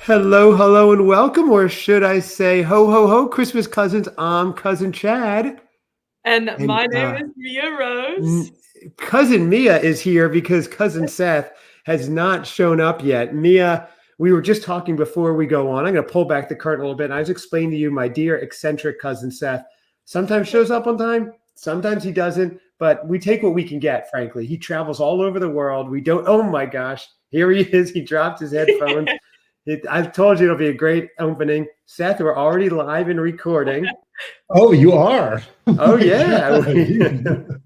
Hello, hello, and welcome, or should I say, ho, ho, ho, Christmas cousins. I'm cousin Chad, And and my name is Mia Rose. n- cousin Mia is here because cousin Seth has not shown up yet. Mia, we were just talking before we go on. I'm going to pull back the curtain a little bit, and I was explaining to you, my dear eccentric cousin Seth sometimes shows up on time, sometimes he doesn't, but we take what we can get, frankly. He travels all over the world. We don't, oh my gosh, here he is. He dropped his headphones. I've told you it'll be a great opening. Seth, we're already live and recording. Oh, you are? Oh, Oh my yeah. God.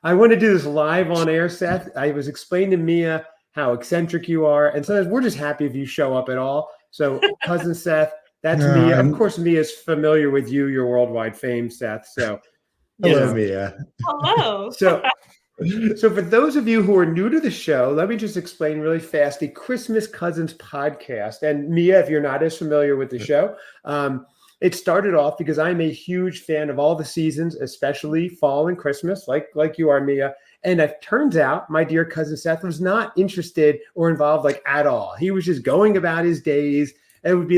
I want to do this live on air, Seth. I was explaining to Mia how eccentric you are. And sometimes we're just happy if you show up at all. So, cousin Seth, that's No, Mia. Of course, Mia's familiar with you, your worldwide fame, Seth. So, hello, Mia. Hello. So for those of you who are new to the show, let me just explain really fast the Christmas Cousins podcast. And Mia, if you're not as familiar with the show, it started off because I'm a huge fan of all the seasons, especially fall and Christmas, like you are, Mia. And it turns out my dear cousin Seth was not interested or involved like at all. He was just going about his days. It would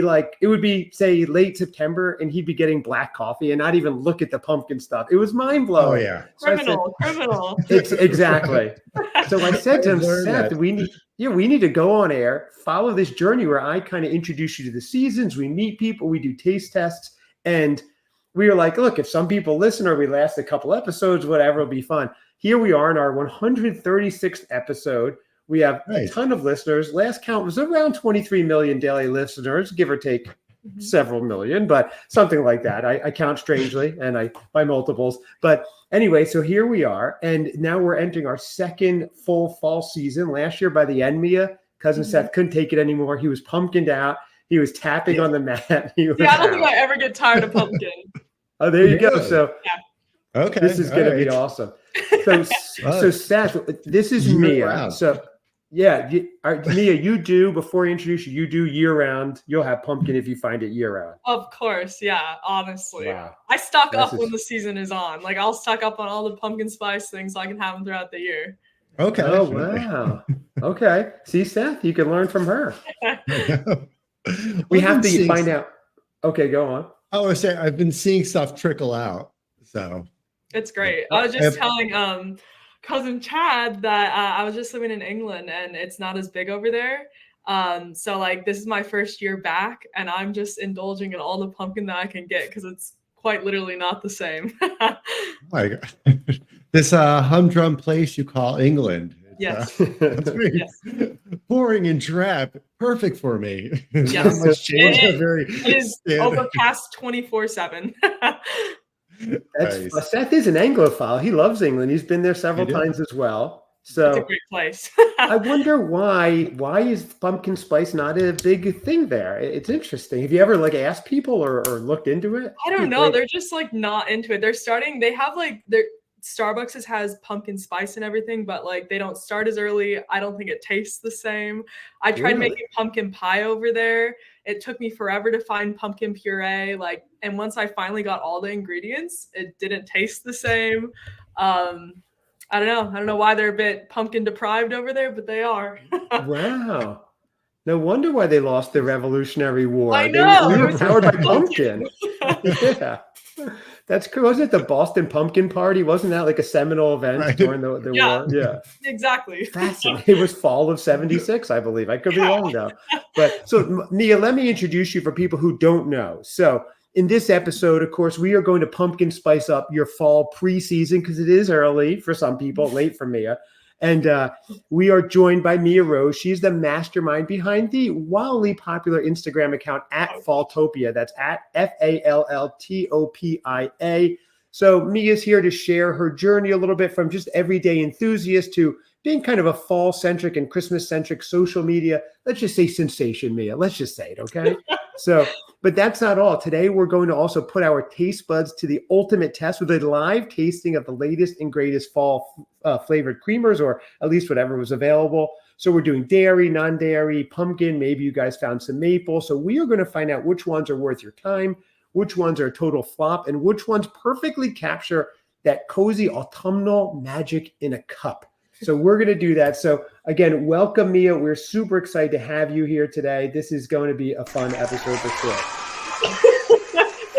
be say late September, and he'd be getting black coffee and not even look at the pumpkin stuff. It was mind blowing. Oh yeah, So Criminal. It's exactly. So I said to him, Seth, that. we need to go on air, follow this journey where I kind of introduce you to the seasons. We meet people, we do taste tests, and we were like, look, if some people listen or we last a couple episodes, whatever, it'll be fun. Here we are in our 136th episode. We have a ton of listeners. Last count was around 23 million daily listeners, give or take several million, but something like that. I count strangely and I by multiples. But anyway, so here we are. And now we're entering our second full fall season. Last year by the end, Mia, cousin Seth couldn't take it anymore. He was pumpkined out. He was tapping on the mat. He was I don't think I ever get tired of pumpkin. Oh, there you go. So okay, this is going to be awesome. So Seth, this is Mia. Round. So yeah, Mia, you do, before I introduce you, you do year round. You'll have pumpkin if you find it year round. Of course, yeah, honestly. Wow. I stock up when the season is on. Like, I'll stock up on all the pumpkin spice things so I can have them throughout the year. Okay. Oh, wow. Okay. See, Seth, you can learn from her. We have to find out. Okay, go on. I was saying, I've been seeing stuff trickle out. So it's great. I was just telling cousin Chad that I was just living in England and it's not as big over there. So like this is my first year back and I'm just indulging in all the pumpkin that I can get because it's quite literally not the same. Oh my God. This humdrum place you call England. Yes. Yes. Boring and drab. Perfect for me. Yes. Not much change. It is overcast 24/7. Nice. Seth is an Anglophile. He loves England. He's been there several times as well. So it's a great place. I wonder why is pumpkin spice not a big thing there? It's interesting. Have you ever like asked people or looked into it? I don't know. They're just like not into it. They have like Starbucks has pumpkin spice and everything, but like they don't start as early. I don't think it tastes the same. I tried making pumpkin pie over there. It took me forever to find pumpkin puree. And once I finally got all the ingredients, it didn't taste the same. I don't know. I don't know why they're a bit pumpkin deprived over there, but they are. Wow. No wonder why they lost the Revolutionary War. I know. They were powered by pumpkin. Yeah. That's cool. Wasn't it the Boston Pumpkin Party? Wasn't that like a seminal event during the war? Yeah. Exactly. Fascinating. It was fall of 76, I believe. I could be wrong though. But so Mia, let me introduce you for people who don't know. So in this episode, of course, we are going to pumpkin spice up your fall preseason because it is early for some people, late for Mia. And we are joined by Mia Rose. She's the mastermind behind the wildly popular Instagram account at Falltopia. That's at FALLTOPIA. So Mia's here to share her journey a little bit from just everyday enthusiast to being kind of a fall-centric and Christmas-centric social media. Let's just say sensation, Mia. Let's just say it, okay? But that's not all. Today, we're going to also put our taste buds to the ultimate test with a live tasting of the latest and greatest fall flavored creamers, or at least whatever was available. So we're doing dairy, non-dairy, pumpkin. Maybe you guys found some maple. So we are going to find out which ones are worth your time, which ones are a total flop, and which ones perfectly capture that cozy autumnal magic in a cup. So we're going to do that. So again, welcome, Mia. We're super excited to have you here today. This is going to be a fun episode for sure.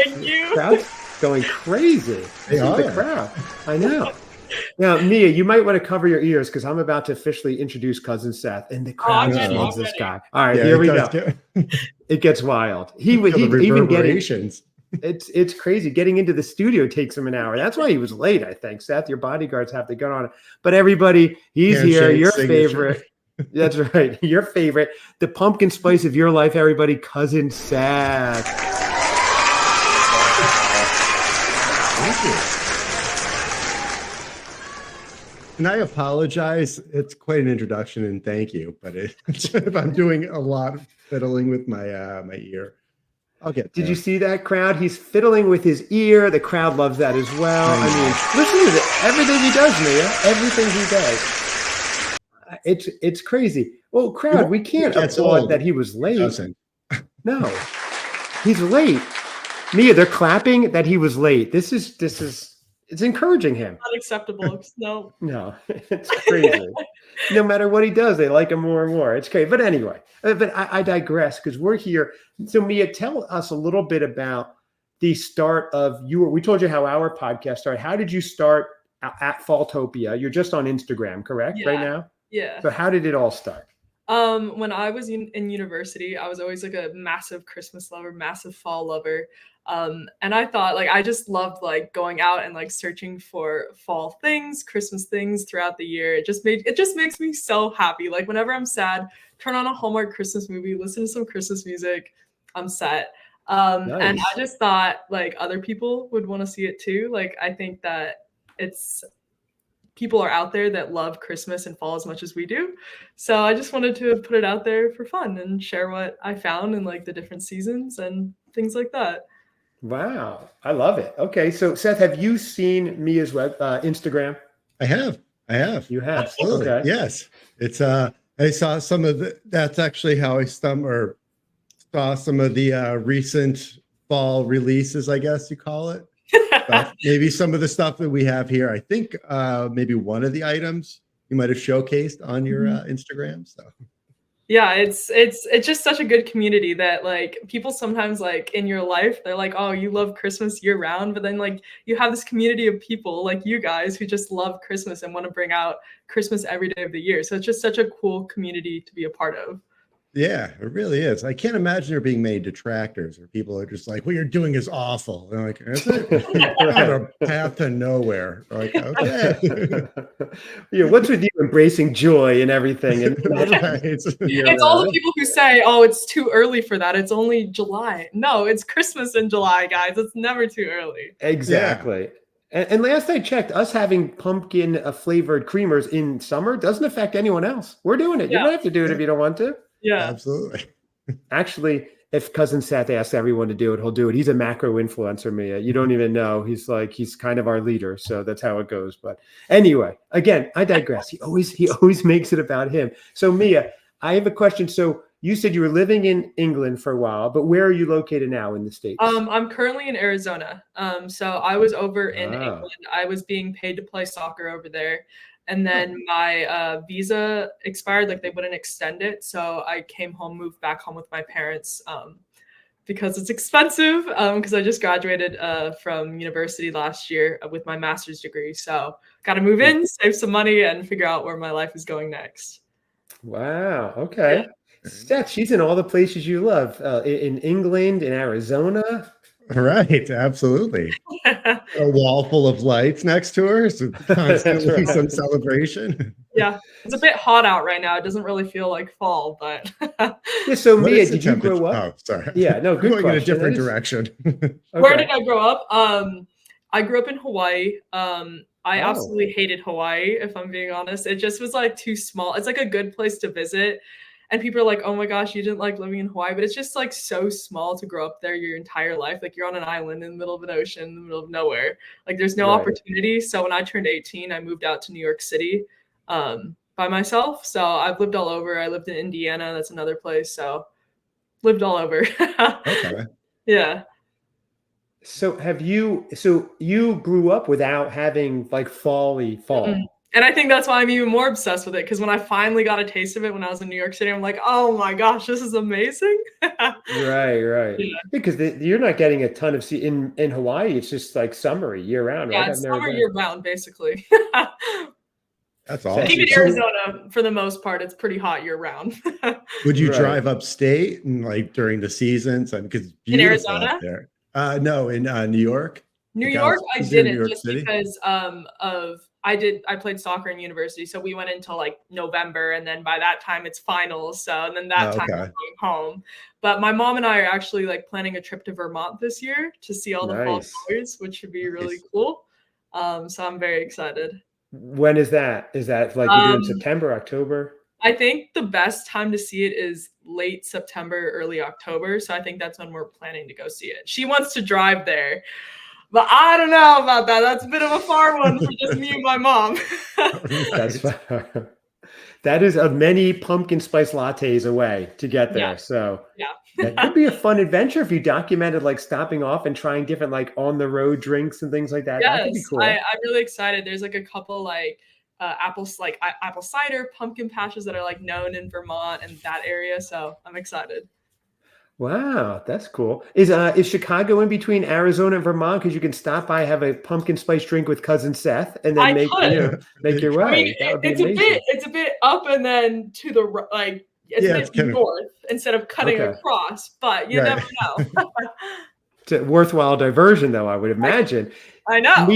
Thank you. Crowd's going crazy. They This is the are. crowd. I know. Now, Mia, you might want to cover your ears because I'm about to officially introduce Cousin Seth, and the crowd just ready, loves I'm this ready. guy. All right, Yeah, here it we does go. get- It gets wild. He feel the even getting reverberations. it's crazy. Getting into the studio takes him an hour. That's why he was late, I think. Seth, your bodyguards have to get on it. But everybody, he's here. Handshake, Your signature. favorite. That's right. Your favorite. The pumpkin spice of your life, everybody. Cousin Seth. Thank you. And I apologize. It's quite an introduction, and thank you. But I'm doing a lot of fiddling with my my ear. I'll get there. Did you see that crowd? He's fiddling with his ear. The crowd loves that as well. I mean, listen to everything he does, Mia. Everything he does. It's crazy. Well, crowd, we can't That's applaud old. that he was late. Doesn't. No, he's late. Mia, they're clapping that he was late. This is it's encouraging him. Unacceptable. No. No, it's crazy. No matter what he does, they like him more and more. It's crazy. But anyway, but I digress because we're here. So Mia, tell us a little bit about the start of we told you how our podcast started. How did you start at Falltopia? You're just on Instagram, correct? Yeah. Right now? Yeah. So how did it all start? When I was in university, I was always like a massive Christmas lover, massive fall lover. And I thought like I just loved like going out and like searching for fall things, Christmas things throughout the year. It just makes me so happy. Like whenever I'm sad, turn on a Hallmark Christmas movie, listen to some Christmas music, I'm set. And Nice. I just thought like other people would want to see it too. Like I think that people are out there that love Christmas and fall as much as we do. So I just wanted to put it out there for fun and share what I found in like the different seasons and things like that. Wow, I love it. Okay, so Seth, have you seen Mia's Instagram? I have. You have. Absolutely. Okay. Yes. It's I saw some of that's actually how I saw some of the recent fall releases, I guess you call it. Maybe some of the stuff that we have here. I think maybe one of the items you might have showcased on your Instagram. So yeah, it's just such a good community that like people sometimes like in your life, they're like, oh, you love Christmas year round, but then like you have this community of people like you guys who just love Christmas and want to bring out Christmas every day of the year. So it's just such a cool community to be a part of. yeah, it really is. I can't imagine there being many detractors where people are just like, what you're doing is awful. And I'm like, is it? You're on a path to nowhere. Like, okay. Yeah, what's with you embracing joy and everything? And Right. It's all the people who say, oh, it's too early for that. It's only July. No, it's Christmas in July, guys. It's never too early. Exactly. And last I checked, us having pumpkin flavored creamers in summer doesn't affect anyone else. We're doing it. You Yeah. don't have to do it if you don't want to. Yeah. Absolutely. Actually, if Cousin Seth asks everyone to do it, he'll do it. He's a macro influencer, Mia. You don't even know. He's kind of our leader. So that's how it goes. But anyway, again, I digress. He always makes it about him. So Mia, I have a question. So you said you were living in England for a while, but where are you located now in the States? I'm currently in Arizona. So I was over in Wow. England. I was being paid to play soccer over there. And then my visa expired, like they wouldn't extend it. So I came home, moved back home with my parents because it's expensive because I just graduated from university last year with my master's degree. So got to move in, save some money, and figure out where my life is going next. Wow. Okay. Yeah. Seth, she's in all the places you love. In England, in Arizona. Right, absolutely. A wall full of lights next to her, so constantly some celebration. Yeah, it's a bit hot out right now. It doesn't really feel like fall, but yeah. So What Mia, is the did you grow temperature? up? Oh, sorry. Yeah, no, good Going in a question. different direction. Okay. Where did I grow up? I grew up in Hawaii. I Oh. absolutely hated Hawaii, if I'm being honest. It just was like too small. It's like a good place to visit. And people are like, oh my gosh, you didn't like living in Hawaii. But it's just like so small to grow up there your entire life. Like you're on an island in the middle of an ocean, in the middle of nowhere. Like there's no Right. opportunity. So when I turned 18, I moved out to New York City by myself. So I've lived all over. I lived in Indiana. That's another place. So lived all over. Okay. Yeah. So you grew up without having like fall? And I think that's why I'm even more obsessed with it, because when I finally got a taste of it when I was in New York City, I'm like, oh my gosh, this is amazing. Right. Yeah. Because you're not getting a ton of in Hawaii. It's just like summery year round, right? Yeah, I've it's never summer been. year round, basically. That's So, awesome. Even So Arizona, for the most part, it's pretty hot year round. would you right. drive upstate and like during the seasons? And because it's In beautiful up Arizona? there. No, in New York. New Like York, I is there New didn't, York just City? because I played soccer in university, so we went into like November, and then by that time it's finals, so and then that Oh, time I'm okay. going home. But my mom and I are actually like planning a trip to Vermont this year to see all the fall Nice. colors, which should be really Nice. cool. So I'm very excited. When is that? Is that like you're doing Um, September, October? I think the best time to see it is late September, early October. So I think that's when we're planning to go see it. She wants to drive there, but I don't know about that. That's a bit of a far one for just me and my mom. That's Right. fine. That is many pumpkin spice lattes away to get Yeah, there. So that yeah. could be a fun adventure if you documented like stopping off and trying different like on the road drinks and things like that. That could be Yes, cool. I'm really excited. There's like a couple like apple cider pumpkin patches that are like known in Vermont and that area. So I'm excited. Wow, that's cool. Is Chicago in between Arizona and Vermont? Because you can stop by, have a pumpkin spice drink with cousin Seth, and then I could. make your I mean, way. That would be amazing. it's a bit up and then to the like it's a Yeah, bit it's kind of north instead of cutting Okay. across, but you right. never know. It's a worthwhile diversion, though, I would imagine. I know.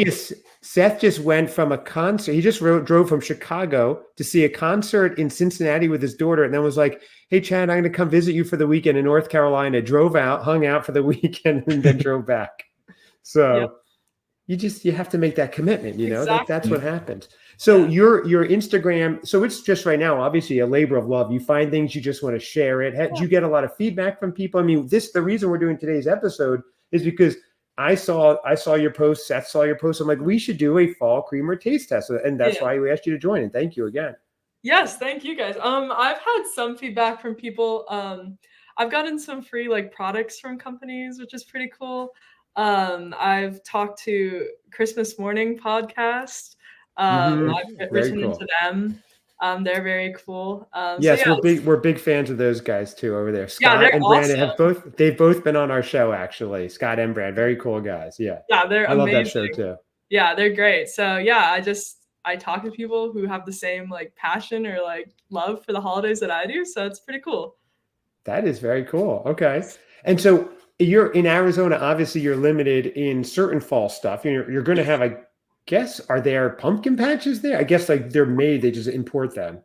Seth just went from a concert. He just drove from Chicago to see a concert in Cincinnati with his daughter, and then was like, "Hey, Chad, I'm going to come visit you for the weekend in North Carolina." Drove out, hung out for the weekend, and then drove back. Yep, So you have to make that commitment. That's exactly. what happens. So Yeah. your Instagram. So it's just right now, obviously, a labor of love. You find things, you just want to share it. Do you get a lot of feedback from people? I mean, the reason we're doing today's episode is because I saw your post, Seth saw your post. I'm like, we should do a fall creamer taste test. And that's Yeah. why we asked you to join. And thank you again. Yes, thank you guys. I've had some feedback from people. I've gotten some free like products from companies, which is pretty cool. I've talked to Christmas Morning podcast. I've Very written cool. into them. They're very cool. Yes, So yeah, we're big fans of those guys too over there. yeah, Scott they're and Brandon awesome. they've both been on our show actually. Scott and Brandon, very cool guys. Yeah. Yeah, they're I love that show amazing. too. Yeah, they're great. So yeah, I talk to people who have the same like passion or like love for the holidays that I do. So it's pretty cool. That is very cool. Okay. And so you're in Arizona, obviously you're limited in certain fall stuff. You're going to have, I guess, are there pumpkin patches there? I guess like they're made, they just import them.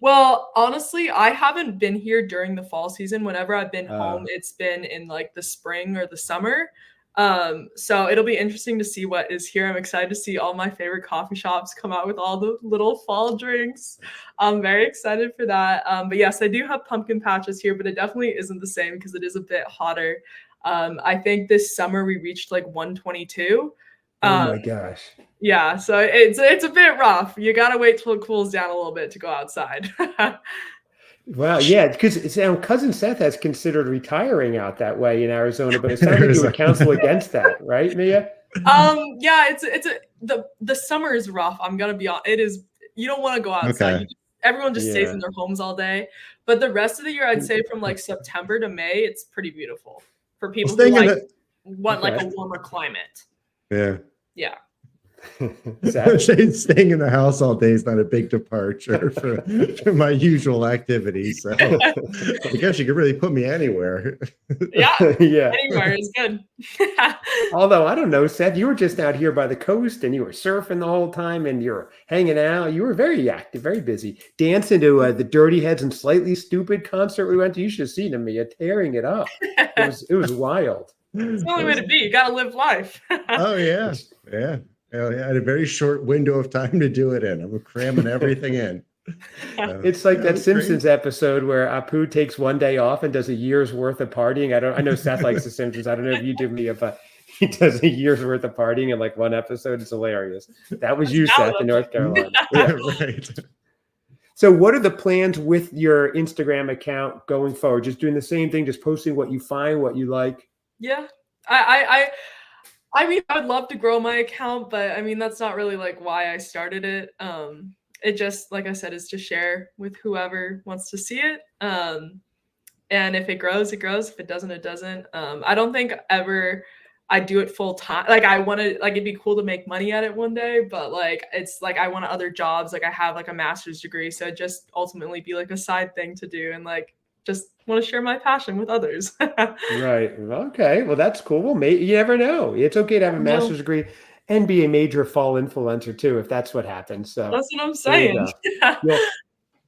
Well, honestly, I haven't been here during the fall season. Whenever I've been Uh, home, it's been in like the spring or the summer. So it'll be interesting to see what is here. I'm excited to see all my favorite coffee shops come out with all the little fall drinks. I'm very excited for that. But yes, I do have pumpkin patches here, but it definitely isn't the same because it is a bit hotter. I think this summer we reached like 122. oh Um, my gosh. yeah, so it's a bit rough. You gotta wait till it cools down a little bit to go outside. Wow. Yeah. Because cousin Seth has considered retiring out that way in Arizona, but it sounds like you would counsel against that, right, Mia? Yeah, the summer is rough. I'm gonna be on. It is. You don't want to go outside. Okay. Everyone just stays Yeah. in their homes all day. But the rest of the year, I'd say from like September to May, it's pretty beautiful for people who Staying in like the want like Okay. a warmer climate. yeah. Yeah. Seth? Staying in the house all day is not a big departure from my usual activities. So I guess you could really put me anywhere. Yeah. Yeah. Anywhere is good. Although I don't know, Seth, you were just out here by the coast and you were surfing the whole time and you're hanging out. You were very active, very busy. Dancing to the Dirty Heads and Slightly Stupid concert we went to. You should have seen him, Mia, tearing it up. It was wild. It's the only way to be. You gotta live life. Oh yeah, yeah. Hell yeah. I had a very short window of time to do it in. I'm cramming everything in. It's like Yeah, that was Simpsons great. episode where Apu takes one day off and does a year's worth of partying. I know Seth likes the Simpsons. I don't know if you do, Mia, but he does a year's worth of partying in like one episode. It's hilarious. That was you, Seth, in North Carolina. Yeah. Right. So what are the plans with your Instagram account going forward? Just doing the same thing, just posting what you find, what you like? Yeah. I mean, I would love to grow my account, but I mean, that's not really like why I started it. It just, like I said, is to share with whoever wants to see it. And if it grows, it grows. If it doesn't, it doesn't. I don't think ever I do it full time. Like I want to, like it'd be cool to make money at it one day, but like it's like I want other jobs. Like I have like a master's degree, so it'd just ultimately be like a side thing to do, and like just want to share my passion with others. Right. Okay. Well, that's cool. Well, you never know. It's okay to have a No, master's degree and be a major fall influencer too, if that's what happens. So that's what I'm there you saying. go. You'll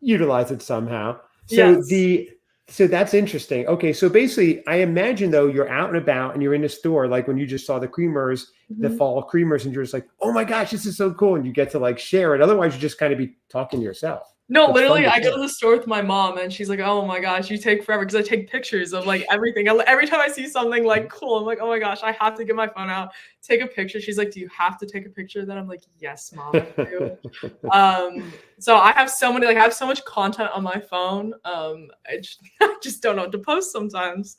utilize it somehow. So Yes. so that's interesting. Okay. So basically, I imagine though you're out and about and you're in a store, like when you just saw the creamers, the Mhm. fall creamers, and you're just like, oh my gosh, this is so cool. And you get to like share it. Otherwise, you just kind of be talking to yourself. No, So it's fun literally, to I go share. to the store with my mom, and she's like, "Oh my gosh, you take forever," because I take pictures of like everything. Every time I see something like cool, I'm like, "Oh my gosh, I have to get my phone out, take a picture." She's like, "Do you have to take a picture of that?" I'm like, "Yes, mom, I do." So I have so many, like, I have so much content on my phone. I just don't know what to post sometimes.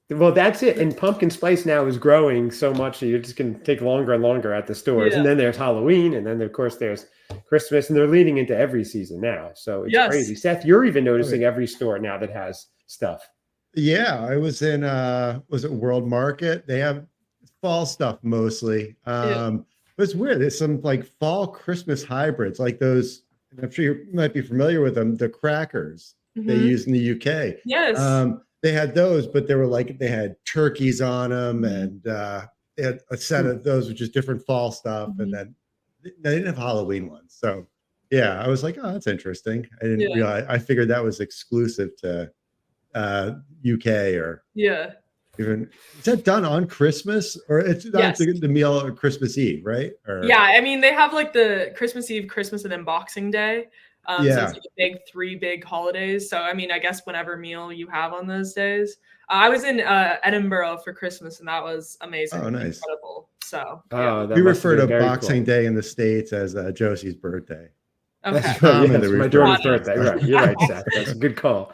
Well, that's it. And pumpkin spice now is growing so much that you're just going to take longer and longer at the stores. Yeah. And then there's Halloween, and then of course there's Christmas, and they're leaning into every season now. So it's Yes. crazy. Seth, you're even Oh, noticing every store now that has stuff. yeah, I was in was it World Market? They have fall stuff mostly. Yeah. But it's weird. There's some like fall Christmas hybrids, like those, and I'm sure you might be familiar with them, the crackers they Mhm. use in the UK. Yes. They had those, but they were like they had turkeys on them, Mhm. and they had a set of those, which is different fall stuff, and Mhm. then they didn't have Halloween ones. So yeah, I was like, oh, that's interesting. I didn't Yeah. realize. I figured that was exclusive to UK or Yeah. even. Is that done on Christmas or it's not Yes. the meal on Christmas Eve, right? Or Yeah, I mean, they have like the Christmas Eve, Christmas, and then Boxing Day. So it's yeah. like a big three big holidays. So I mean, I guess whatever meal you have on those days. I was in Edinburgh for Christmas, and that was amazing, Oh, nice. incredible. So yeah, Oh, that We must have refer been to very Boxing cool. Day in the States as Josie's birthday. okay. It's That's right. common to Yes, my refer daughter's Got to it. birthday. it. Right. You're right, Seth. That's a good call.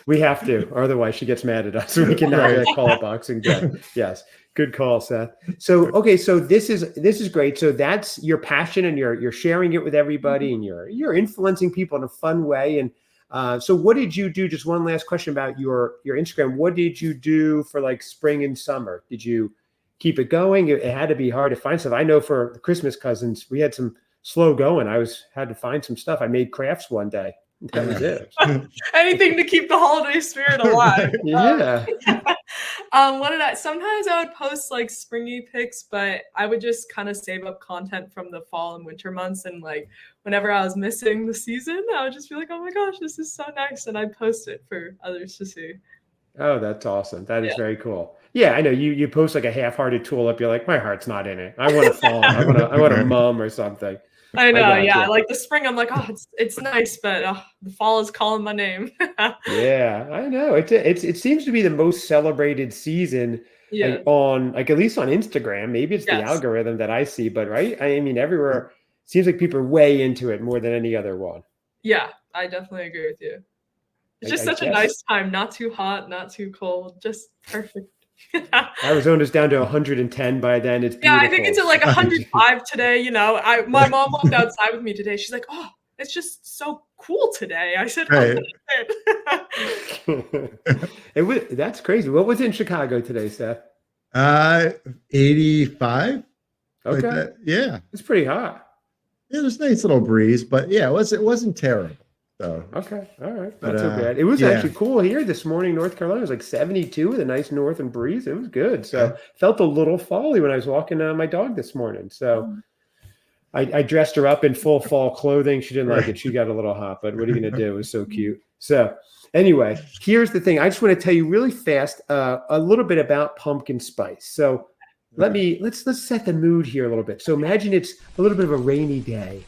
We have to, or otherwise she gets mad at us. We cannot Right. call it Boxing Day. Yes. Good call, Seth. So okay, so this is great. So that's your passion, and you're sharing it with everybody, and you're influencing people in a fun way. And so what did you do? Just one last question about your Instagram. What did you do for like spring and summer? Did you keep it going? It had to be hard to find stuff. I know for the Christmas cousins, we had some slow going. Had to find some stuff. I made crafts one day. That was it. Anything to keep the holiday spirit alive. Right. Yeah. What did I? Sometimes I would post like springy pics, but I would just kind of save up content from the fall and winter months. And like whenever I was missing the season, I would just be like, "Oh my gosh, this is so nice," and I'd post it for others to see. Oh, that's awesome. That is Yeah. very cool. Yeah, I know you post like a half-hearted tulip. You're like, my heart's not in it. I want to fall. I want a Right. mum or something. I I know, got yeah. you. Like the spring, I'm like, oh, it's nice, but the fall is calling my name. Yeah, I know. It seems to be the most celebrated season Yeah. on like at least on Instagram. Maybe it's the Yes. algorithm that I see, but right? I mean, everywhere seems like people are way into it more than any other one. Yeah, I definitely agree with you. It's just I such a guess nice time, not too hot, not too cold, just perfect. Arizona's down to 110 by then. It's Yeah, I think it's beautiful. at like Right. 105 today. My mom walked outside with me today. She's like, "Oh, it's just so cool today." I said, "Oh, Right. good." That's crazy. What was in Chicago today, Seth? 85, like Okay. that. Yeah. It's pretty hot. Yeah, there's a nice little breeze, but yeah, it wasn't terrible. So, Okay. All right. but Not so bad. It was yeah. actually cool here this morning, North Carolina. It was like 72 with a nice northern breeze. It was good. Okay. So felt a little folly when I was walking my dog this morning. So I dressed her up in full fall clothing. She didn't like it. She got a little hot, but what are you going to do? It was so cute. So anyway, here's the thing. I just want to tell you really fast a little bit about pumpkin spice. So let's set the mood here a little bit. So imagine it's a little bit of a rainy day,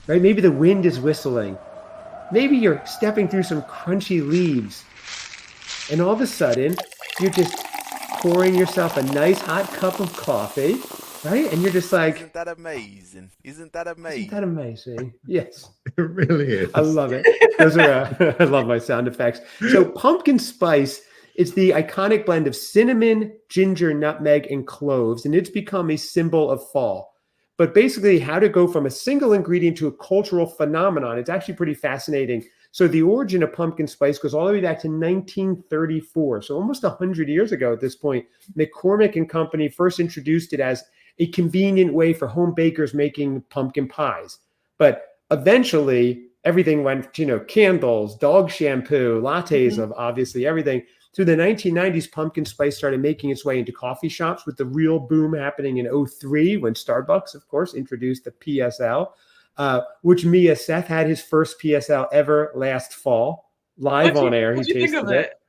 right? Maybe the wind is whistling. Maybe you're stepping through some crunchy leaves, and all of a sudden, you're just pouring yourself a nice hot cup of coffee, right? And you're just like, Isn't that amazing? Isn't that isn't amazing? that amazing? Yes, It really is. I love it. Those are I love my sound effects. So pumpkin spice It's the iconic blend of cinnamon, ginger, nutmeg, and cloves, and it's become a symbol of fall. But basically, how to go from a single ingredient to a cultural phenomenon, it's actually pretty fascinating. So the origin of pumpkin spice goes all the way back to 1934, so almost 100 years ago at this point. McCormick and Company first introduced it as a convenient way for home bakers making pumpkin pies. But eventually, everything went to, candles, dog shampoo, lattes of obviously everything. Through the 1990s, pumpkin spice started making its way into coffee shops, with the real boom happening in 2003 when Starbucks, of course, introduced the PSL, which Seth had his first PSL ever last fall, live on air. He tasted it.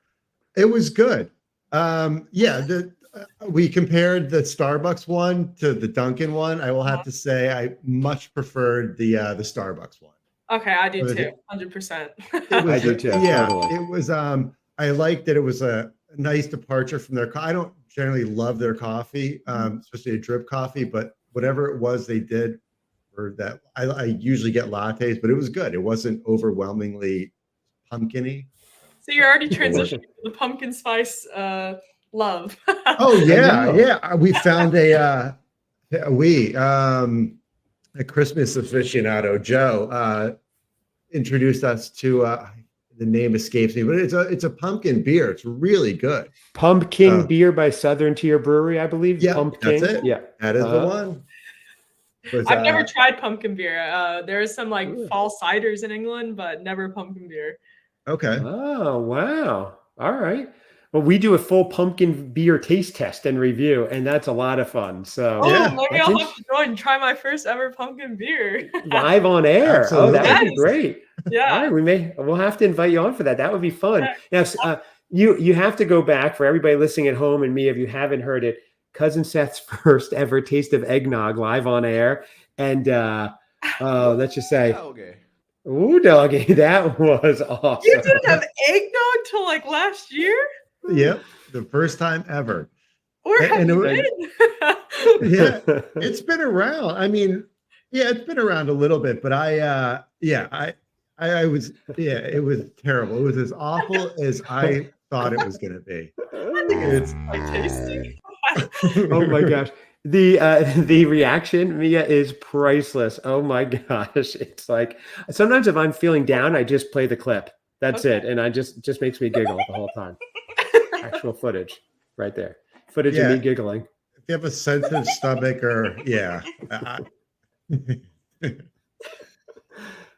It was good. We compared the Starbucks one to the Dunkin' one. I will have to say I much preferred the Starbucks one. Okay, I do too, 100%. I do too. Yeah, totally. it was. I liked that it was a nice departure from their. I don't generally love their coffee, especially a drip coffee, but whatever it was they did, or that I usually get lattes, but it was good. It wasn't overwhelmingly pumpkin-y. So you're already transitioning to the pumpkin spice love. Oh yeah. We found a Christmas aficionado, Joe, introduced us to the name escapes me, but it's a pumpkin beer. It's really good. Pumpkin beer by Southern Tier Brewery, I believe. Yeah, Pumpkin. that's it. Yeah, that is the one. I've never tried pumpkin beer. There is some fall ciders in England, but never pumpkin beer. Okay. Oh, wow. All right. Well, we do a full pumpkin beer taste test and review, and that's a lot of fun. So maybe I'll have to join and try my first ever pumpkin beer. Live on air. Absolutely. Oh, that would be great. Yeah. All right, we'll have to invite you on for that. That would be fun. Yes. You have to go back, for everybody listening at home, and me, if you haven't heard it, Cousin Seth's first ever taste of eggnog live on air. And let's just say, ooh, doggy, that was awesome. You didn't have eggnog till last year? Yep, the first time ever. Where have you been? Yeah, it's been around. I mean, it's been around a little bit, but I was, it was terrible. It was as awful as I thought it was going to be. I think it's tasty. Oh my gosh. The reaction, Mia, is priceless. Oh my gosh. It's like, sometimes if I'm feeling down, I just play the clip. That's it. And I just makes me giggle the whole time. Actual footage right there. Footage of me giggling. If you have a sensitive stomach or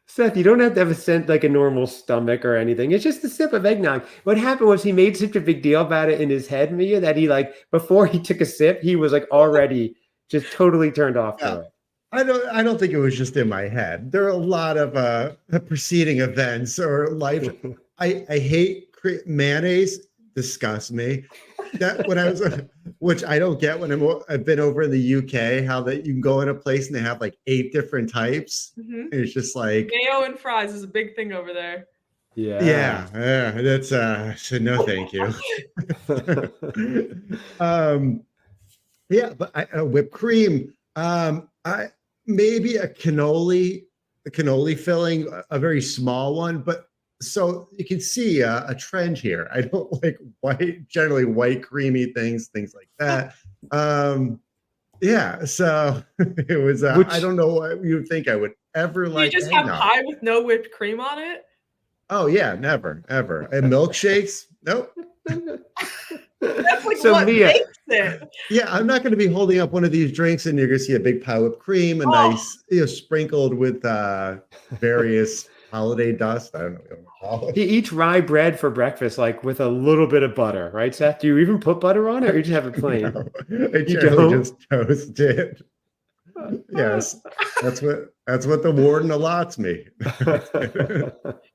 Seth, you don't have to have a normal stomach or anything. It's just a sip of eggnog. What happened was he made such a big deal about it in his head, Mia, that he before he took a sip, he was already just totally turned off to it. I don't think it was just in my head. There are a lot of preceding events or life. I hate mayonnaise. Disgusts me. That when I was, which I don't get when I've been over in the UK, how that you can go in a place and they have 8 different types. And it's just mayo and fries is a big thing over there. Yeah. That's so no, thank you. But whipped cream. Maybe a cannoli filling, a very small one, but. So you can see a trend here. I don't like generally white creamy things like that. So it was. I don't know what you would think I would ever like. You just eggnog. have pie with no whipped cream on it? Oh yeah, never ever. And milkshakes? Nope. That's what Mia, makes it. Yeah, I'm not going to be holding up one of these drinks, and you're going to see a big pile of cream, a nice, sprinkled with various. Holiday dust. I don't know what you call it. He eats rye bread for breakfast, with a little bit of butter, right, Seth? Do you even put butter on it, or you just have it plain? No, I generally just toast it. Yes, that's what the warden allots me.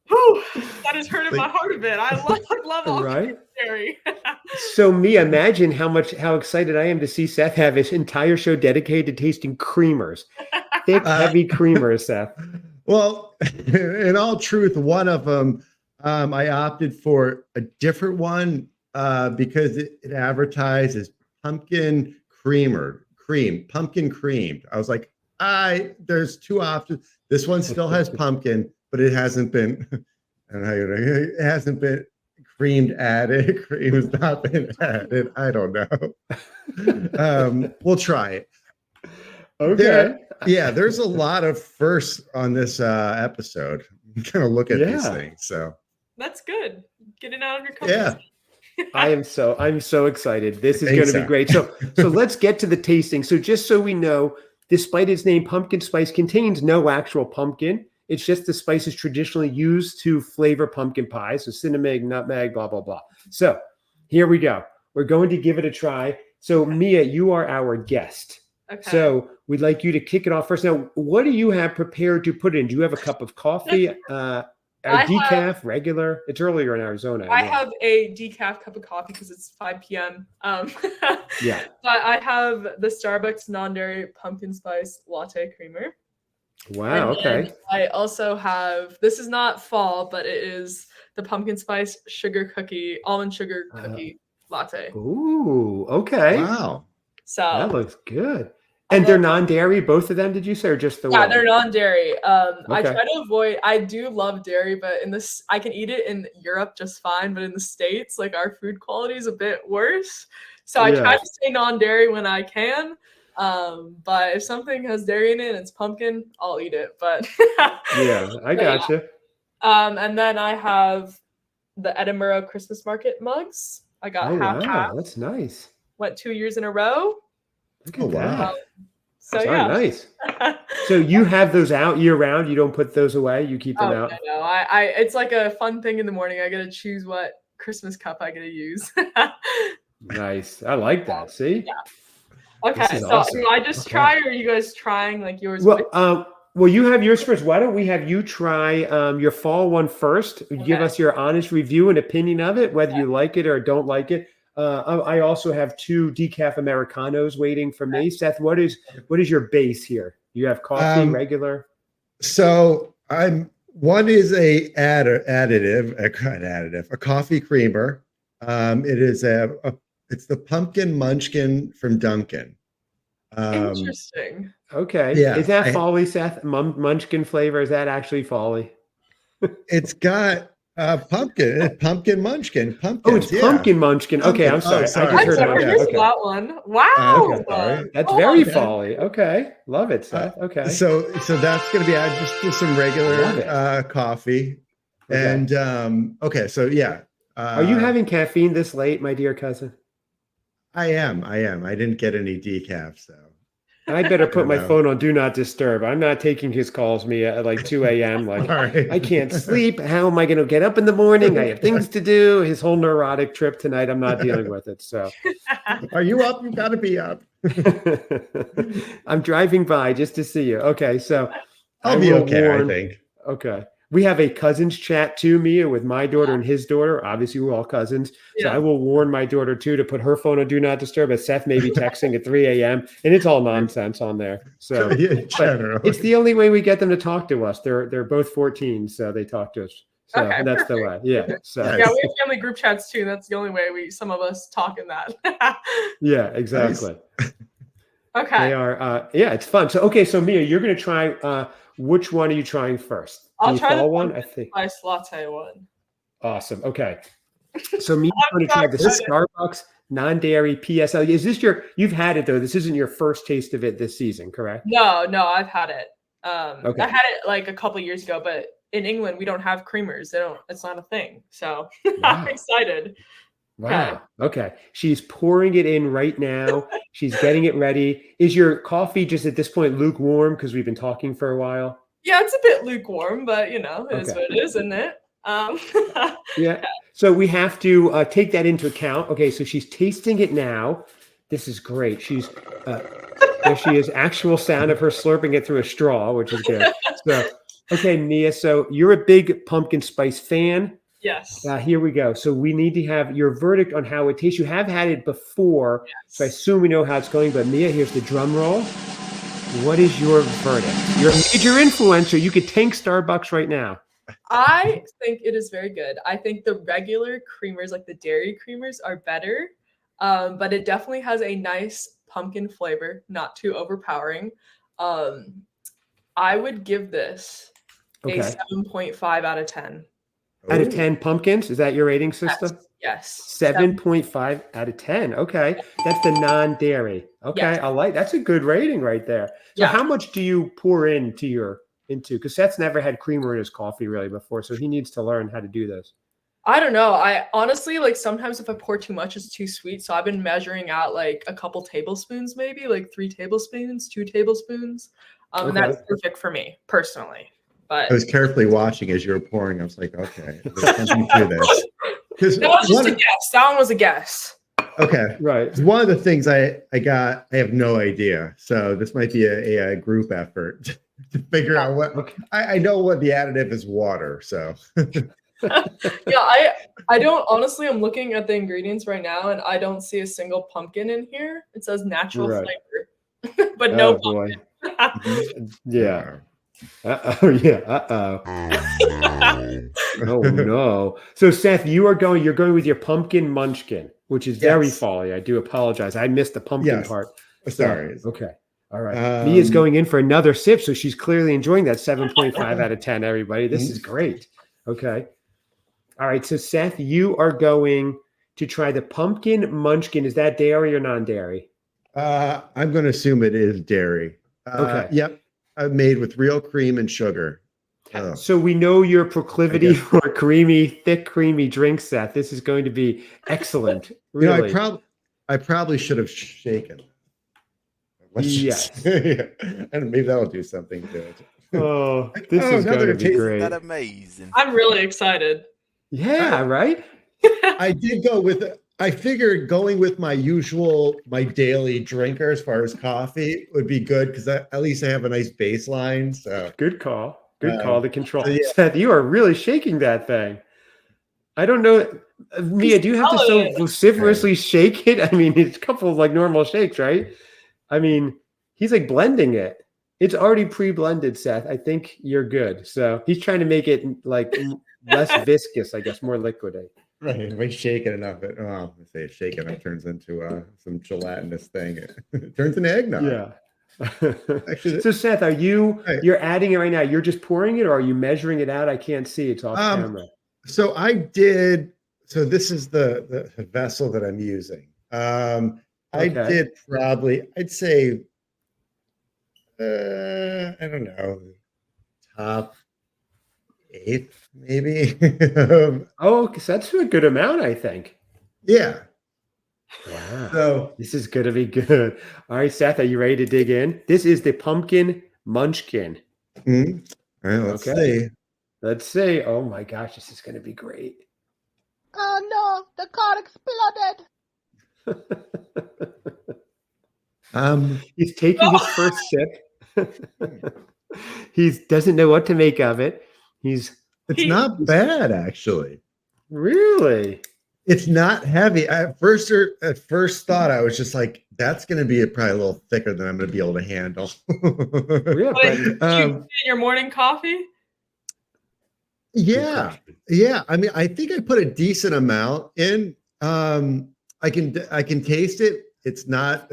Whew, that has hurted my heart a bit. I love all right? dairy. So, Mia, imagine how excited I am to see Seth have his entire show dedicated to tasting creamers, thick, heavy creamers, Seth. Well, in all truth, one of them, I opted for a different one because it advertised as pumpkin creamed. I was like, there's 2 options. This one still has pumpkin, but it hasn't been, it hasn't been creamed added. Cream has not been added. I don't know. We'll try it. Okay. There's a lot of firsts on this episode. I'm gonna look at these things. So that's good. Get it out of your comfort zone. I'm so excited. This is going to be great. So let's get to the tasting. So just so we know, despite its name, pumpkin spice contains no actual pumpkin. It's just the spices traditionally used to flavor pumpkin pie. So cinnamon, nutmeg, blah, blah, blah. So here we go. We're going to give it a try. So Mia, you are our guest. Okay. So we'd like you to kick it off first. Now, what do you have prepared to put in? Do you have a cup of coffee? Decaf, regular? It's earlier in Arizona. I have a decaf cup of coffee because it's 5 p.m. Yeah. But I have the Starbucks non-dairy pumpkin spice latte creamer. Wow, okay. I also have, this is not fall, but it is the pumpkin spice almond sugar cookie latte. Ooh, okay. Wow. So that looks good. And they're non-dairy, both of them, did you say, or just the one? Yeah, they're non-dairy. I try to avoid, I do love dairy, but I can eat it in Europe just fine, but in the States, like our food quality is a bit worse. So I try to stay non-dairy when I can. But if something has dairy in it and it's pumpkin, I'll eat it. But yeah, I gotcha. And then I have the Edinburgh Christmas market mugs. I got half. That's nice. Went 2 years in a row. Look at that. So nice. So you have those out year round? You don't put those away? You keep them out? No. I it's like a fun thing in the morning. I gotta choose what Christmas cup I gotta use. Nice. I like that. See? Yeah. Okay. So awesome. do I just try, or are you guys trying like yours? Well, you have yours first. Why don't we have you try your fall one first? Give us your honest review and opinion of it, whether you like it or don't like it. I also have 2 decaf Americanos waiting for me. Seth, what is your base here? You have coffee, regular? So one is a coffee creamer. It is it's the pumpkin munchkin from Dunkin'. Interesting. Okay. Yeah, is that folly, Seth? Munchkin flavor? Is that actually folly? It's got pumpkin munchkin. Pumpkins, oh, it's pumpkin munchkin. Okay, I'm sorry. Sorry. I just heard I've never heard that one. Wow. That's very folly. Okay. Love it, Seth. Okay. So that's going to be added just to some regular coffee. Okay. And so yeah. Are you having caffeine this late, my dear cousin? I am. I didn't get any decaf, so. I better put my phone on Do Not Disturb. I'm not taking his calls me at like 2 a.m. Like, I can't sleep. How am I going to get up in the morning? I have things to do. His whole neurotic trip tonight, I'm not dealing with it. So, are you up? You got to be up. I'm driving by just to see you. Okay, so I'll be okay, I think. Okay. We have a cousins chat too, Mia, with my daughter and his daughter. Obviously, we're all cousins. So I will warn my daughter too to put her phone on Do Not Disturb, as Seth may be texting at 3 a.m. And it's all nonsense on there. So it's the only way we get them to talk to us. They're both 14, so they talk to us. So that's the way. Yeah. So we have family group chats too. That's the only way some of us talk in that. Yeah, exactly. Nice. Okay. They are it's fun. So so Mia, you're gonna try which one are you trying first? I'll try the one, I think. Spice latte one. Awesome. Okay. So me, I'm going to try the Starbucks non-dairy PSL. Is this you've had it though? This isn't your first taste of it this season, correct? No, I've had it. I had it like a couple years ago, but in England we don't have creamers. It's not a thing. So I'm excited. Wow. Okay. She's pouring it in right now. She's getting it ready. Is your coffee just at this point lukewarm because we've been talking for a while? Yeah, it's a bit lukewarm, but it is what it is, isn't it? Yeah. So we have to take that into account. Okay, so she's tasting it now. This is great. She's there she is, actual sound of her slurping it through a straw, which is good. So, okay, Mia, so you're a big pumpkin spice fan. Yes. Here we go. So we need to have your verdict on how it tastes. You have had it before, so I assume we know how it's going. But Mia, here's the drum roll. What is your verdict? You're a major influencer. You could tank Starbucks right now. I think it is very good. I think the regular creamers, like the dairy creamers, are better. But it definitely has a nice pumpkin flavor, not too overpowering. I would give this a 7.5 out of 10. Out of Oh. 10 pumpkins, is that your rating system? Yes. 7.5 out of 10. Okay. That's the non-dairy. Okay. Yes. That's a good rating right there. So Yeah. how much do you pour into because Seth's never had creamer in his coffee really before, so he needs to learn how to do this. I don't know. I honestly like sometimes if I pour too much, it's too sweet. So I've been measuring out like a couple tablespoons, maybe like 3 tablespoons, 2 tablespoons. And that's perfect for me personally. But I was carefully watching as you were pouring. I was like, okay, there's something to this. that was just a guess. That one was a guess. Okay, Right. one of the things I have no idea. So this might be a group effort to figure out what. Okay. I know what the additive is, water. So Yeah, I don't honestly. I'm looking at the ingredients right now, and I don't see a single pumpkin in here. It says natural flavor, but no pumpkin. Yeah. Uh-oh. Yeah. Uh-oh. Oh no. So Seth, you're going with your pumpkin munchkin, which is very folly. I do apologize. I missed the pumpkin part. Sorry. Okay. All right. Mia's going in for another sip, so she's clearly enjoying that 7.5 out of 10, everybody. This is great. Okay. All right. So Seth, you are going to try the pumpkin munchkin. Is that dairy or non-dairy? I'm going to assume it is dairy. Okay. Yep. Made with real cream and sugar. So we know your proclivity for thick, creamy drinks, Seth. This is going to be excellent. Really. I probably should have shaken. Yes. And maybe that'll do something to it. Oh, this is going to be great. Isn't that amazing? I'm really excited. Yeah, right? I did go with I figured going with my daily drinker as far as coffee would be good because at least I have a nice baseline. So good call. Good call to control. So yeah. Seth, you are really shaking that thing. I don't know. Mia, do you have to so vociferously shake it? I mean, it's a couple of like normal shakes, right? I mean, he's like blending it. It's already pre-blended, Seth. I think you're good. So he's trying to make it like less viscous, I guess, more liquidy. Right. If I shake it enough, shake it turns into some gelatinous thing. It turns into eggnog. Yeah. Actually, so Seth, you're adding it right now? You're just pouring it, or are you measuring it out? I can't see. It's off camera. So I did. So this is the vessel that I'm using. I did probably, I'd say, I don't know, top 8, maybe. Oh, because that's a good amount, I think. Yeah. Wow. So this is going to be good. All right, Seth, are you ready to dig in? This is the pumpkin munchkin. All right, let's see. Let's see. Oh my gosh, this is going to be great. Oh no, the car exploded. He's taking his first sip. He doesn't know what to make of it. It's not bad, actually. Really? It's not heavy. At first thought, I was just like, that's going to be probably a little thicker than I'm going to be able to handle. Yeah, but in your morning coffee? Yeah. I mean, I think I put a decent amount in. I can taste it. It's not